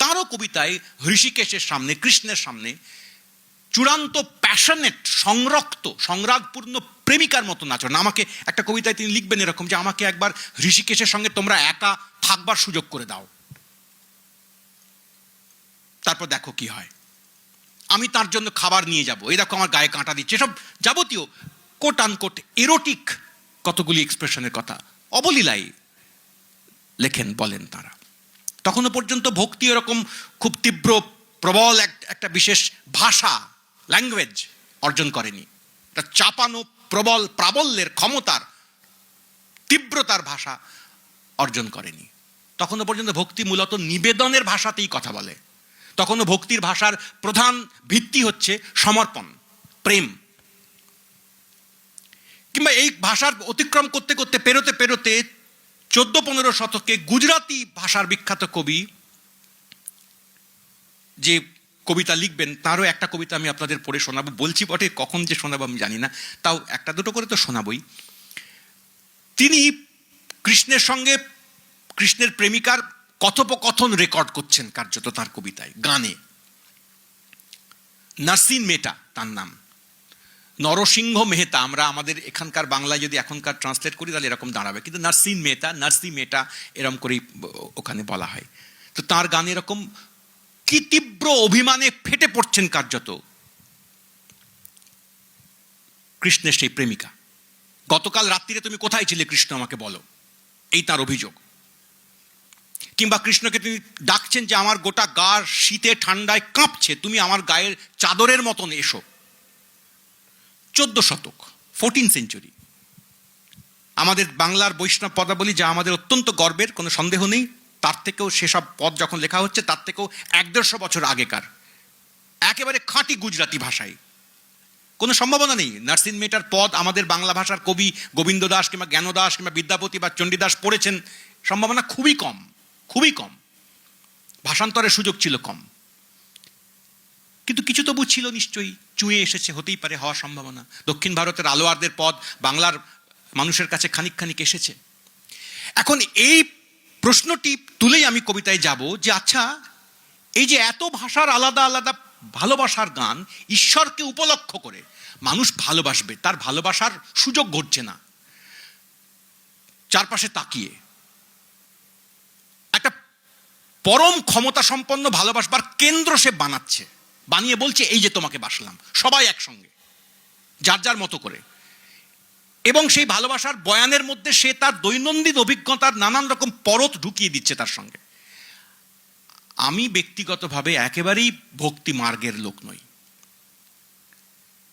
তারও কবিতায় ঋষিকেশের সামনে, কৃষ্ণের সামনে চূড়ান্ত প্যাশনেট, সংরক্ত, সংরাগপূর্ণ প্রেমিকার মতো আচরণ। আমাকে একটা কবিতায় তিনি লিখবেন এরকম যে আমাকে একবার ঋষিকেশের সঙ্গে তোমরা একা থাকবার সুযোগ করে দাও, তারপর দেখো কি হয়, আমি তার জন্য খাবার নিয়ে যাব, এই দেখো আমার গায়ে কাঁটা দিচ্ছে। সব যাবতীয় কোট আনকোট এরোটিক কতগুলি এক্সপ্রেশনের কথা অবলীলায় লেখেন, বলেন তারা। তখনও পর্যন্ত ভক্তি এরকম খুব তীব্র প্রবল একটা বিশেষ ভাষা, ল্যাঙ্গুয়েজ অর্জন করেনি। একটা চাপানো প্রবল প্রাবল্যের, ক্ষমতার, তীব্রতার ভাষা অর্জন করেনি। তখনও পর্যন্ত ভক্তি মূলত নিবেদনের ভাষাতেই কথা বলে। তখনও ভক্তির ভাষার প্রধান ভিত্তি হচ্ছে সমর্পণ, প্রেম। কিংবা এই ভাষার অতিক্রম করতে করতে, পেরোতে পেরোতে 14-15 শতকে গুজরাটি ভাষার বিখ্যাত কবি যে কবিতা লিখবেন, তারও একটা কবিতা আমি আপনাদের পড়ে শোনাবো। বলছি বটে, কখন যে শোনাবো আমি জানি না, তাও একটা দুটো করে তো শোনাবই। তিনি কৃষ্ণের সঙ্গে, কৃষ্ণের প্রেমিকার কথোপকথন রেকর্ড করছেন কার্যত তার কবিতায়, গানে। নারসিন মেহতা তার নাম, নরসিংহ মেহতা, আমরা আমাদের এখানকার বাংলায় যদি এখনকার ট্রান্সলেট করি তাহলে এরকম দাঁড়াবে, কিন্তু নারসিন মেহতা, নার্সি মেহতা এরকম করেই ওখানে বলা হয়। তো তার গান এরকম কি তীব্র অভিমানে ফেটে পড়ছেন কার্যত কৃষ্ণের সেই প্রেমিকা। গতকাল রাত্রিরে তুমি কোথায় ছিলে কৃষ্ণ, আমাকে বলো, এই তার অভিযোগ। কিংবা কৃষ্ণকে তিনি ডাকছেন যে আমার গোটা গা শীতে ঠান্ডায় কাঁপছে, তুমি আমার গায়ের চাদরের মতন এসো। 14 শতক, 14 সেঞ্চুরি। আমাদের বাংলার বৈষ্ণব পদাবলী, যা আমাদের অত্যন্ত গর্বের, কোনো সন্দেহ নেই, তার থেকেও সেসব পদ যখন লেখা হচ্ছে তার থেকেও 150 বছর আগেকার, একেবারে খাঁটি গুজরাটি ভাষায়। কোনো সম্ভাবনা নেই নারসিন মেহতার পদ আমাদের বাংলা ভাষার কবি গোবিন্দ দাস কিংবা জ্ঞানদাস কিংবা বিদ্যাপতি বা চণ্ডীদাস পড়েছেন, সম্ভাবনা খুবই কম, খুবই কম। ভাষান্তরের সুযোগ ছিল কম, কিন্তু কিছু তবু ছিল নিশ্চয়ই, চুঁয়ে এসেছে, হতেই পারে, হওয়ার সম্ভাবনা। দক্ষিণ ভারতের আলোয়ারদের পদ বাংলার মানুষের কাছে খানিক খানিক এসেছে। এখন এই প্রশ্নটি তুলেই আমি কবিতায় যাব যে আচ্ছা, এই যে এত ভাষার আলাদা আলাদা ভালোবাসার গান, ঈশ্বরকে উপলক্ষ করে মানুষ ভালোবাসবে, তার ভালোবাসার সুযোগ ঘটছে না। চারপাশে তাকিয়ে একটা পরম ক্ষমতা সম্পন্ন ভালোবাসবার কেন্দ্র সে বানাচ্ছে, বানিয়ে বলছে এই যে তোমাকে বাসলাম, সবাই একসঙ্গে, যার যার মতো করে। এবং সেই ভালোবাসার বয়ানের মধ্যে সে তার দৈনন্দিন অভিজ্ঞতার নানান রকম পরত ঢুকিয়ে দিচ্ছে তার সঙ্গে। আমি ব্যক্তিগতভাবে একেবারেই ভক্তি মার্গের লোক নই।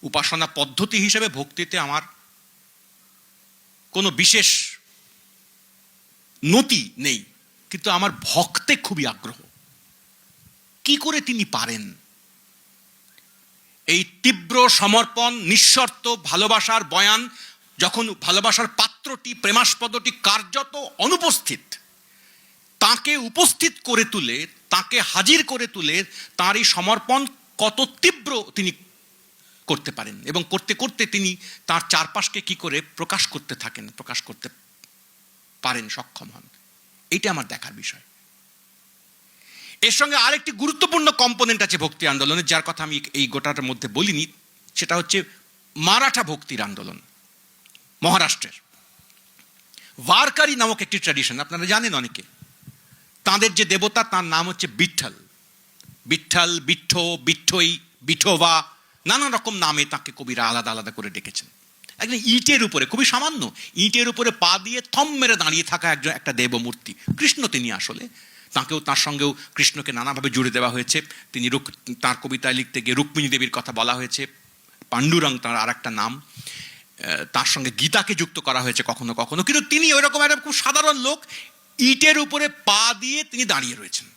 উপাসনা পদ্ধতি হিসেবে ভক্তিতে আমার কোনো বিশেষ নতি নেই, কিন্তু আমার ভক্তে খুবই আগ্রহ। কি করে তিনি পারেন এই তীব্র সমর্পণ, নিঃশর্ত ভালোবাসার বয়ান, যখন ভালোবাসার পাত্রটি, প্রেমাস্পদটি কার্যত অনুপস্থিত, তাকে উপস্থিত করে তুলে, তাকে হাজির করে তুলে তার এই সমর্পণ কত তীব্র তিনি করতে পারেন, এবং করতে করতে তিনি তার চারপাশকে কি করে প্রকাশ করতে থাকেন, প্রকাশ করতে পারেন, সক্ষম হন, এইটা আমার দেখার বিষয়। এর সঙ্গে আরেকটি গুরুত্বপূর্ণ কম্পোনেন্ট আছে ভক্তি আন্দোলনের, যার কথা আমি এই গোটাটার মধ্যে বলিনি, সেটা হচ্ছে মারাঠা ভক্তির আন্দোলন। মহারাষ্ট্রের ওয়ারকারি নামক একটি ট্র্যাডিশন, আপনারা জানেন অনেকে। তাঁদের যে দেবতা, তার নাম হচ্ছে বিঠ্ঠল, বিঠ্ঠল, বিঠ্ঠ, বিঠ্ঠই, বিঠোবা, নানা রকম নামে তাকে কবিরা আলাদা আলাদা করে ডেকেছেন। একজন ইটের উপরে, খুবই সামান্য ইটের উপরে পা দিয়ে থম মেরে দাঁড়িয়ে থাকা একটা দেবমূর্তি, কৃষ্ণ তিনি আসলে। তাঁকেও, তার সঙ্গেও কৃষ্ণকে নানাভাবে জুড়ে দেওয়া হয়েছে। তিনি তাঁর কবিতায় লিখতে গিয়ে রুক্মিণী দেবীর কথা বলা হয়েছে, পাণ্ডুরং তাঁর আর একটা নাম, তার সঙ্গে গীতাকে যুক্ত করা হয়েছে কখনো কখনো। কিন্তু তিনি ওইরকম একটা খুব সাধারণ লোক, ইটের উপরে পা দিয়ে তিনি দাঁড়িয়ে রয়েছেন।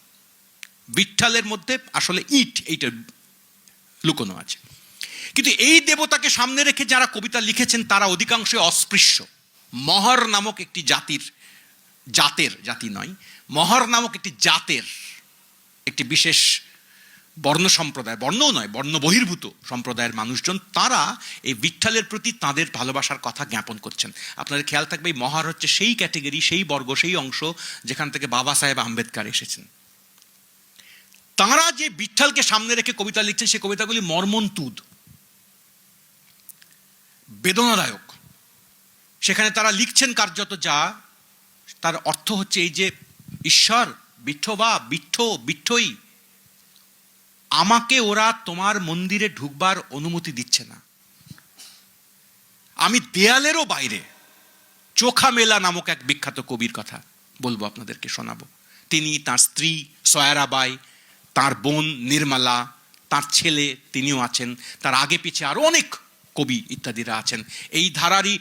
বিঠ্ঠলের মধ্যে আসলে ইট, এইটা লুকোনো আছে। কিন্তু এই দেবতাকে সামনে রেখে যারা কবিতা লিখেছেন তারা অধিকাংশ অস্পৃশ্য। মহর নামক একটি জাতি নয়, মহর নামক একটি জাতের একটি বিশেষ বর্ণ সম্প্রদায়, বর্ণও নয়, বর্ণ বহির্ভূত সম্প্রদায়ের মানুষজন, তারা এই বিঠ্ঠলের প্রতি তাদের ভালোবাসার কথা জ্ঞাপন করছেন। আপনাদের খেয়াল থাকবে, এই মহার হচ্ছে সেই ক্যাটেগরি, সেই বর্গ, সেই অংশ যেখান থেকে বাবা সাহেব আম্বেদকর এসেছেন। তাঁরা যে বিঠ্ঠলকে সামনে রেখে কবিতা লিখছেন, সেই কবিতাগুলি মর্মন্তুদ, বেদনাদায়ক। সেখানে তারা লিখছেন কার্যত যা, তার অর্থ হচ্ছে এই যে ঈশ্বর, বিঠোবা, বিঠ্ঠই, আমাকে ওরা তোমার মন্দিরে ঢুকবার অনুমতি দিচ্ছে না। আমি দেয়ালেরও বাইরে। চোখা মেলা নামক এক বিখ্যাত কবির কথা বলবো, আপনাদেরকে শোনাবো। তিনি, তার স্ত্রী সয়ারাবাই, তার বোন নির্মলা, তার ছেলে তিনিও আছেন, তার আগে পিছে আরো অনেক কবি ইত্যাদিরা আছেন। এই ধারারই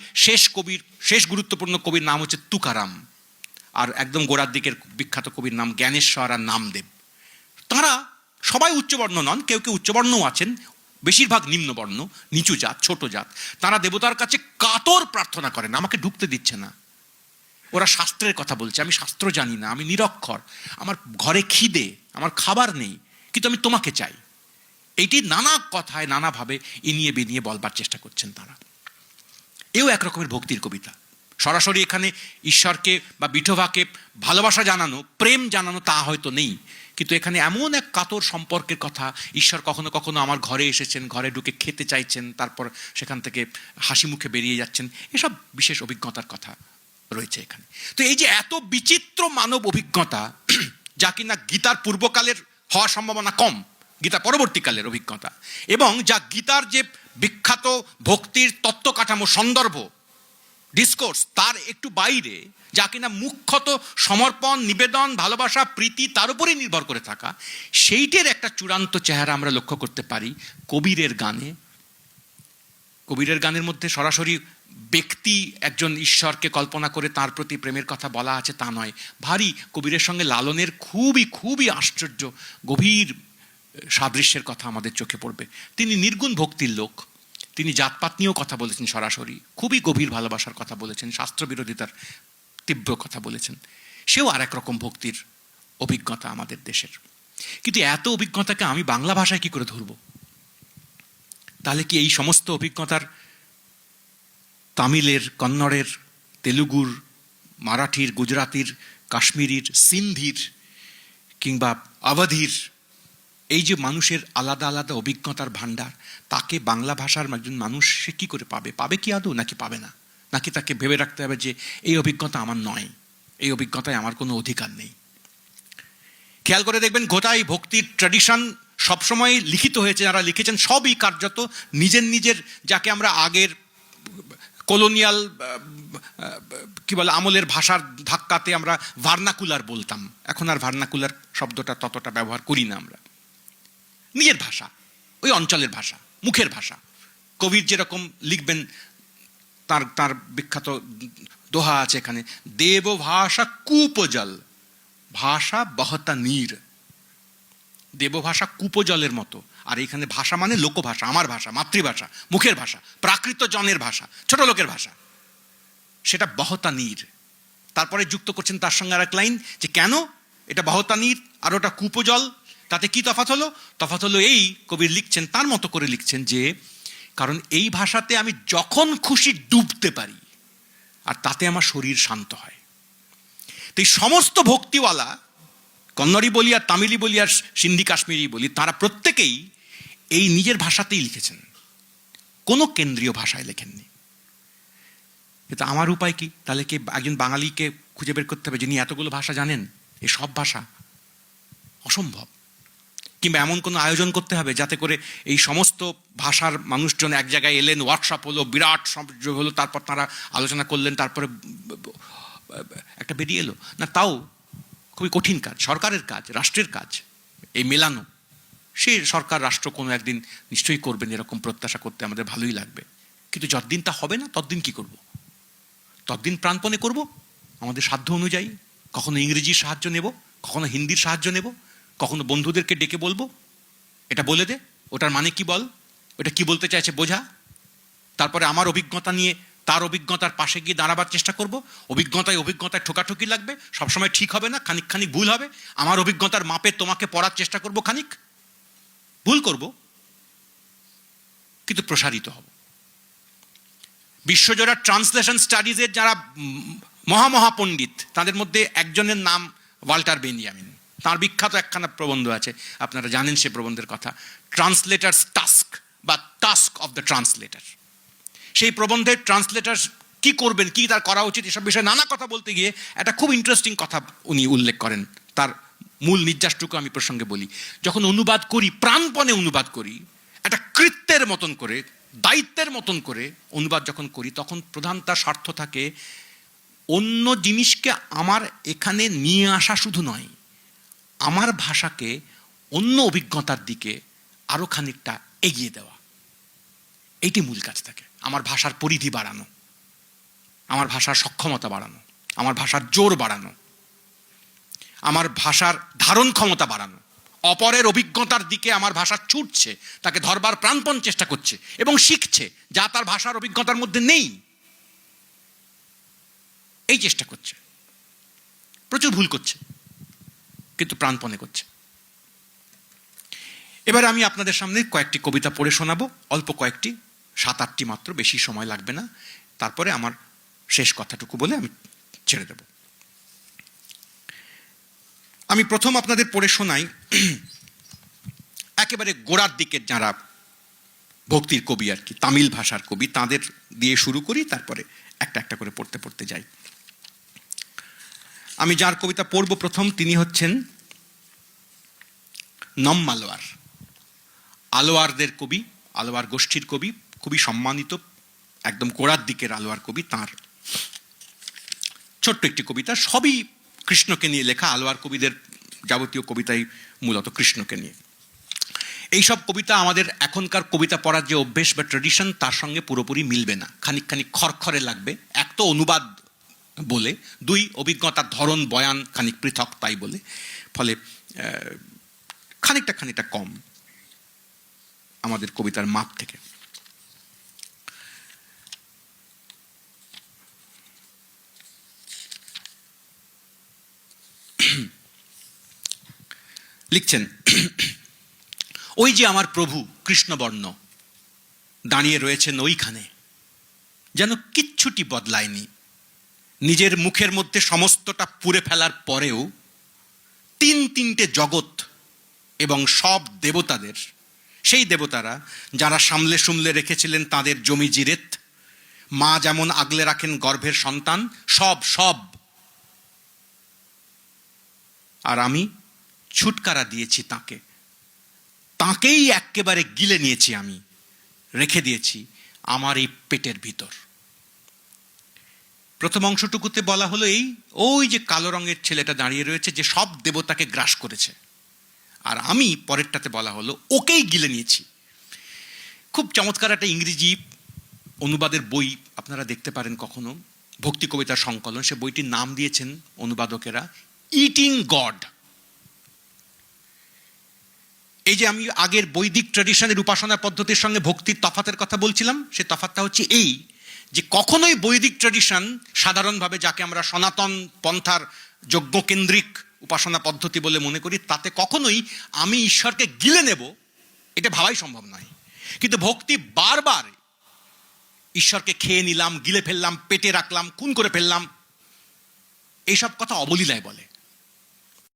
শেষ গুরুত্বপূর্ণ কবির নাম হচ্ছে তুকারাম, আর একদম গোড়ার দিকের বিখ্যাত কবির নাম জ্ঞানেশ্বর আর নামদেব। তারা সবাই উচ্চবর্ণ নন, কেউ কেউ উচ্চবর্ণও আছেন, বেশিরভাগ নিম্নবর্ণ, নিচু জাত, ছোট জাত। তারা দেবতার কাছে কাতর প্রার্থনা করেন, আমাকে ঢুকতে দিচ্ছে না। ওরা শাস্ত্রের কথা বলছে, আমি শাস্ত্র জানি না, আমি নিরক্ষর, আমার ঘরে খিদে, আমার খাবার নেই, কিন্তু আমি তোমাকে চাই। এইটি নানা কথায় নানাভাবে ইনিয়ে বিনিয়ে বলবার চেষ্টা করছেন তারা। এও একরকমের ভক্তির কবিতা। সরাসরি এখানে ঈশ্বরকে বা বিঠোবাকে ভালোবাসা জানানো, প্রেম জানানো তা হয়তো নেই, কিন্তু এখানে এমন এক কাতর সম্পর্কের কথা, ঈশ্বর কখনো কখনো আমার ঘরে এসেছেন, ঘরে ঢুকে খেতে চাইছেন, তারপর সেখান থেকে হাসি মুখে বেরিয়ে যাচ্ছেন, এসব বিশেষ অভিজ্ঞতার কথা রয়েছে এখানে। তো এই যে এত বিচিত্র মানব অভিজ্ঞতা, যা কিনা গীতার পূর্বকালের হওয়ার সম্ভাবনা কম, গীতা পরবর্তীকালের অভিজ্ঞতা, এবং যা গীতার যে বিখ্যাত ভক্তির তত্ত্ব কাঠামো, সন্দর্ভ, ডিসকোর্স, তার একটু বাইরে, যা কিনা মুখ্যত সমর্পণ, নিবেদন, ভালোবাসা, প্রীতি, তার উপরেই নির্ভর করে থাকা, সেইটের একটা চূড়ান্ত চেহারা আমরা লক্ষ্য করতে পারি কবীরের গানে। কবীরের গানের মধ্যে সরাসরি ব্যক্তি একজন ঈশ্বরকে কল্পনা করে তার প্রতি প্রেমের কথা বলা আছে তা নয়, ভারী কবীরের সঙ্গে লালনের খুবই খুবই আশ্চর্য গভীর সাদৃশ্যের কথা আমাদের চোখে পড়বে। তিনি নির্গুণ ভক্তির লোক, তিনি জাতপাত নিয়েও কথা বলেছেন সরাসরি, খুবই গভীর ভালোবাসার কথা বলেছেন, শাস্ত্র বিরোধিতার তীব্র কথা বলেছেন। সেও আর এক রকম ভক্তির অভিজ্ঞতা আমাদের দেশের। কিন্তু এত অভিজ্ঞতাকে আমি বাংলা ভাষায় কি করে ধরব? তাহলে কি এই সমস্ত অভিজ্ঞতার তামিলের, কন্নড়ের, তেলুগুর, মারাঠির, গুজরাতির, কাশ্মীরির, সিন্ধির কিংবা আওয়াধির এই যে মানুষের আলাদা আলাদা অভিজ্ঞতার ভাণ্ডার, তাকে বাংলা ভাষার একজন মানুষ সে কী করে পাবে? পাবে কি আদৌ, নাকি পাবে না? নাকি তাকে ভেবে রাখতে হবে যে এই অভিজ্ঞতা আমার নয়, এই অভিজ্ঞতায় আমার কোনো অধিকার নেই? খেয়াল করে দেখবেন, গোটাই ভক্তির ট্র্যাডিশন সবসময় লিখিত হয়েছে, যারা লিখেছেন সবই কার্যত নিজের নিজের, যাকে আমরা আগের কলোনিয়াল কি বলে আমলের ভাষার ধাক্কাতে আমরা ভার্নাকুলার বলতাম, এখন আর ভার্নাকুলার শব্দটা ততটা ব্যবহার করি না আমরা। নিজের ভাষা, ওই অঞ্চলের ভাষা, মুখের ভাষা। কবির যেরকম লিখবেন, তার তার বিখ্যাত দোহা আছে এখানে, দেব ভাষা কূপজল, ভাষা বহতা নীর। দেবভাষা কূপজলের মতো, আর এখানে ভাষা মানে লোকভাষা, আমার ভাষা, মাতৃভাষা, মুখের ভাষা, প্রাকৃত জনের ভাষা, ছোট লোকের ভাষা, সেটা বহতা নীর। তারপরে যুক্ত করছেন তার সঙ্গে আর এক লাইন, যে কেন এটা বহতা নীর আর ওটা কূপজল, তাতে কি তফাৎ হলো? তফাৎ হলো এই, কবির লিখছেন তার মতো করে লিখছেন, যে কারণ এই ভাষাতে আমি যখন খুশি ডুবতে পারি, আর তাতে আমার শরীর শান্ত হয়। তো এই সমস্ত ভক্তিওয়ালা, কন্নড়ি বলি আর তামিলি বলি আর সিন্ধি কাশ্মীরি বলি, তারা প্রত্যেকেই এই নিজের ভাষাতেই লিখেছেন, কোনো কেন্দ্রীয় ভাষায় লেখেননি। এটা আমার উপায় কি? তাহলে কি একজন বাঙালিকে খুঁজে বের করতে হবে যিনি এতগুলো ভাষা জানেন, এই সব ভাষা? অসম্ভব। কিংবা এমন কোনো আয়োজন করতে হবে যাতে করে এই সমস্ত ভাষার মানুষজন এক জায়গায় এলেন, ওয়ার্কশপ হলো, বিরাট সংযোগ হলো, তারপর তারা আলোচনা করলেন, তারপরে একটা বেরিয়ে এলো না। তাও খুবই কঠিন কাজ, সরকারের কাজ, রাষ্ট্রের কাজ এই মেলানো। সে সরকার, রাষ্ট্র কোনো একদিন নিশ্চয়ই করবেন, এরকম প্রত্যাশা করতে আমাদের ভালোই লাগবে। কিন্তু যতদিন তা হবে না, ততদিন কি করব? ততদিন প্রাণপণে করব আমাদের সাধ্য অনুযায়ী। কখনো ইংরেজির সাহায্য নেব, কখনো হিন্দির সাহায্য নেব, কখনো বন্ধুদেরকে ডেকে বলবো এটা বলে দে, ওটার মানে কি বল, ওটা কি বলতে চাইছে বোঝা। তারপরে আমার অভিজ্ঞতা নিয়ে তার অভিজ্ঞতার পাশে গিয়ে দাঁড়াবার চেষ্টা করব। অভিজ্ঞতায় ঠোকাঠুকি লাগবে, সবসময় ঠিক হবে না, খানিক খানিক ভুল হবে। আমার অভিজ্ঞতার মাপে তোমাকে পড়ার চেষ্টা করব, খানিক ভুল করব, কিন্তু প্রসারিত হব। বিশ্বজোড়া ট্রান্সলেশন স্টাডিজের যারা মহাপণ্ডিত, তাদের মধ্যে একজনের নাম ওয়াল্টার বেনিয়ামিন। তার বিখ্যাত একখানা প্রবন্ধ আছে, আপনারা জানেন সে প্রবন্ধের কথা, ট্রান্সলেটার্স টাস্ক বা টাস্ক অফ দ্য ট্রান্সলেটার। সেই প্রবন্ধে ট্রান্সলেটার কি করবেন, কি তার করা উচিত, এসব বিষয়ে নানা কথা বলতে গিয়ে একটা খুব ইন্টারেস্টিং কথা উনি উল্লেখ করেন। তার মূল নির্যাসটুকু আমি প্রসঙ্গে বলি। যখন অনুবাদ করি, প্রাণপণে অনুবাদ করি, একটা কৃত্যের মতন করে, দায়িত্বের মতন করে অনুবাদ যখন করি, তখন প্রধান তার স্বার্থ থাকে অন্য জিনিসকে আমার এখানে নিয়ে আসা শুধু নয়, আমার ভাষাকে অন্য অভিজ্ঞতার দিকে আরো খানিকটা এগিয়ে দেওয়া। এইটি মূল কাজ থাকে। আমার ভাষার পরিধি বাড়ানো, আমার ভাষার সক্ষমতা বাড়ানো, আমার ভাষার জোর বাড়ানো, আমার ভাষার ধারণ ক্ষমতা বাড়ানো। অপরের অভিজ্ঞতার দিকে আমার ভাষা ছুটছে, তাকে ধরবার প্রাণপণ চেষ্টা করছে এবং শিখছে যা তার ভাষার অভিজ্ঞতার মধ্যে নেই। এই চেষ্টা করছে, প্রচুর ভুল করছে, কিন্তু প্রাণপণে করছে। এবার আমি আপনাদের সামনে কয়েকটি কবিতা পড়ে শোনাবো, অল্প কয়েকটি, 7-8টি মাত্র, বেশি সময় লাগবে না। তারপরে আমার শেষ কথাটুকু বলে আমি ছেড়ে দেব। আমি প্রথম আপনাদের পড়ে শোনাই একেবারে গোড়ার দিকের যারা ভক্তির কবি আর কি, তামিল ভাষার কবি, তাদের দিয়ে শুরু করি, তারপরে একটা একটা করে পড়তে পড়তে যাই। আমি যার কবিতা পড়ব প্রথম, তিনি হচ্ছেন নম্মালোয়ার, আলোয়ারদের কবি, আলোয়ার গোষ্ঠীর কবি, খুবই সম্মানিত, একদম গোড়ার দিকের আলোয়ার কবি। তার ছোট্ট একটি কবিতা, সবই কৃষ্ণকে নিয়ে লেখা। আলোয়ার কবিদের যাবতীয় কবিতাই মূলত কৃষ্ণকে নিয়ে। এইসব কবিতা আমাদের এখনকার কবিতা পড়ার যে অভ্যেস বা ট্রেডিশন, তার সঙ্গে পুরোপুরি মিলবে না, খানিক খানিক খরখরে লাগবে। এক তো অনুবাদ বলে, দুই অভিজ্ঞতার ধরন বয়ান খানিক পৃথক তাই বলে, ফলে খানিকটা কম আমাদের কবিতার মাপ থেকে। লিখছেন, ওই যে আমার প্রভু কৃষ্ণবর্ণ দাঁড়িয়ে রয়েছেন ওইখানে, যেন কিচ্ছুটি বদলায়নি। নিজের মুখের মধ্যে সমস্তটা পুরে ফেলার পরেও তিনটে জগৎ এবং সব দেবতাদের, সেই দেবতারা যারা সামলে সুমলে রেখেছিলেন তাদের জমি জিরেত, মা যেমন আগলে রাখেন গর্ভের সন্তান, সব। আর আমি ছুটকারা দিয়েছি তাকেই একেবারে গিলে নিয়েছি, আমি রেখে দিয়েছি আমার এই পেটের ভিতর। প্রথম অংশটুকুতে বলা হলো ওই যে কালো রঙের ছেলেটা দাঁড়িয়ে রয়েছে, যে সব দেবতাকে গ্রাস করেছে। আর আমি পরেরটাতে বলা হলো ওকেই গিলে নিয়েছি। খুব চমৎকার একটা ইংরেজি অনুবাদের বই আপনারা দেখতে পারেন কখনো, ভক্তি কবিতার সংকলন। সে বইটির নাম দিয়েছেন অনুবাদকেরা ইটিং গড। এই যে আমি আগের বৈদিক ট্র্যাডিশনের উপাসনা পদ্ধতির সঙ্গে ভক্তির তফাতের কথা বলছিলাম, সে তফাতটা হচ্ছে এই, যে কখনোই বৈদিক ট্র্যাডিশন সাধারণভাবে যাকে আমরা সনাতন পন্থার যজ্ঞকেন্দ্রিক উপাসনা পদ্ধতি বলে মনে করি, তাতে কখনোই আমি ঈশ্বরকে গিলে নেব এটা ভাবাই সম্ভব নয়। কিন্তু ভক্তি বারবার ঈশ্বরকে খেয়ে নিলাম, গিলে ফেললাম, পেটে রাখলাম, খুন করে ফেললাম, এইসব কথা অবলীলায় বলে।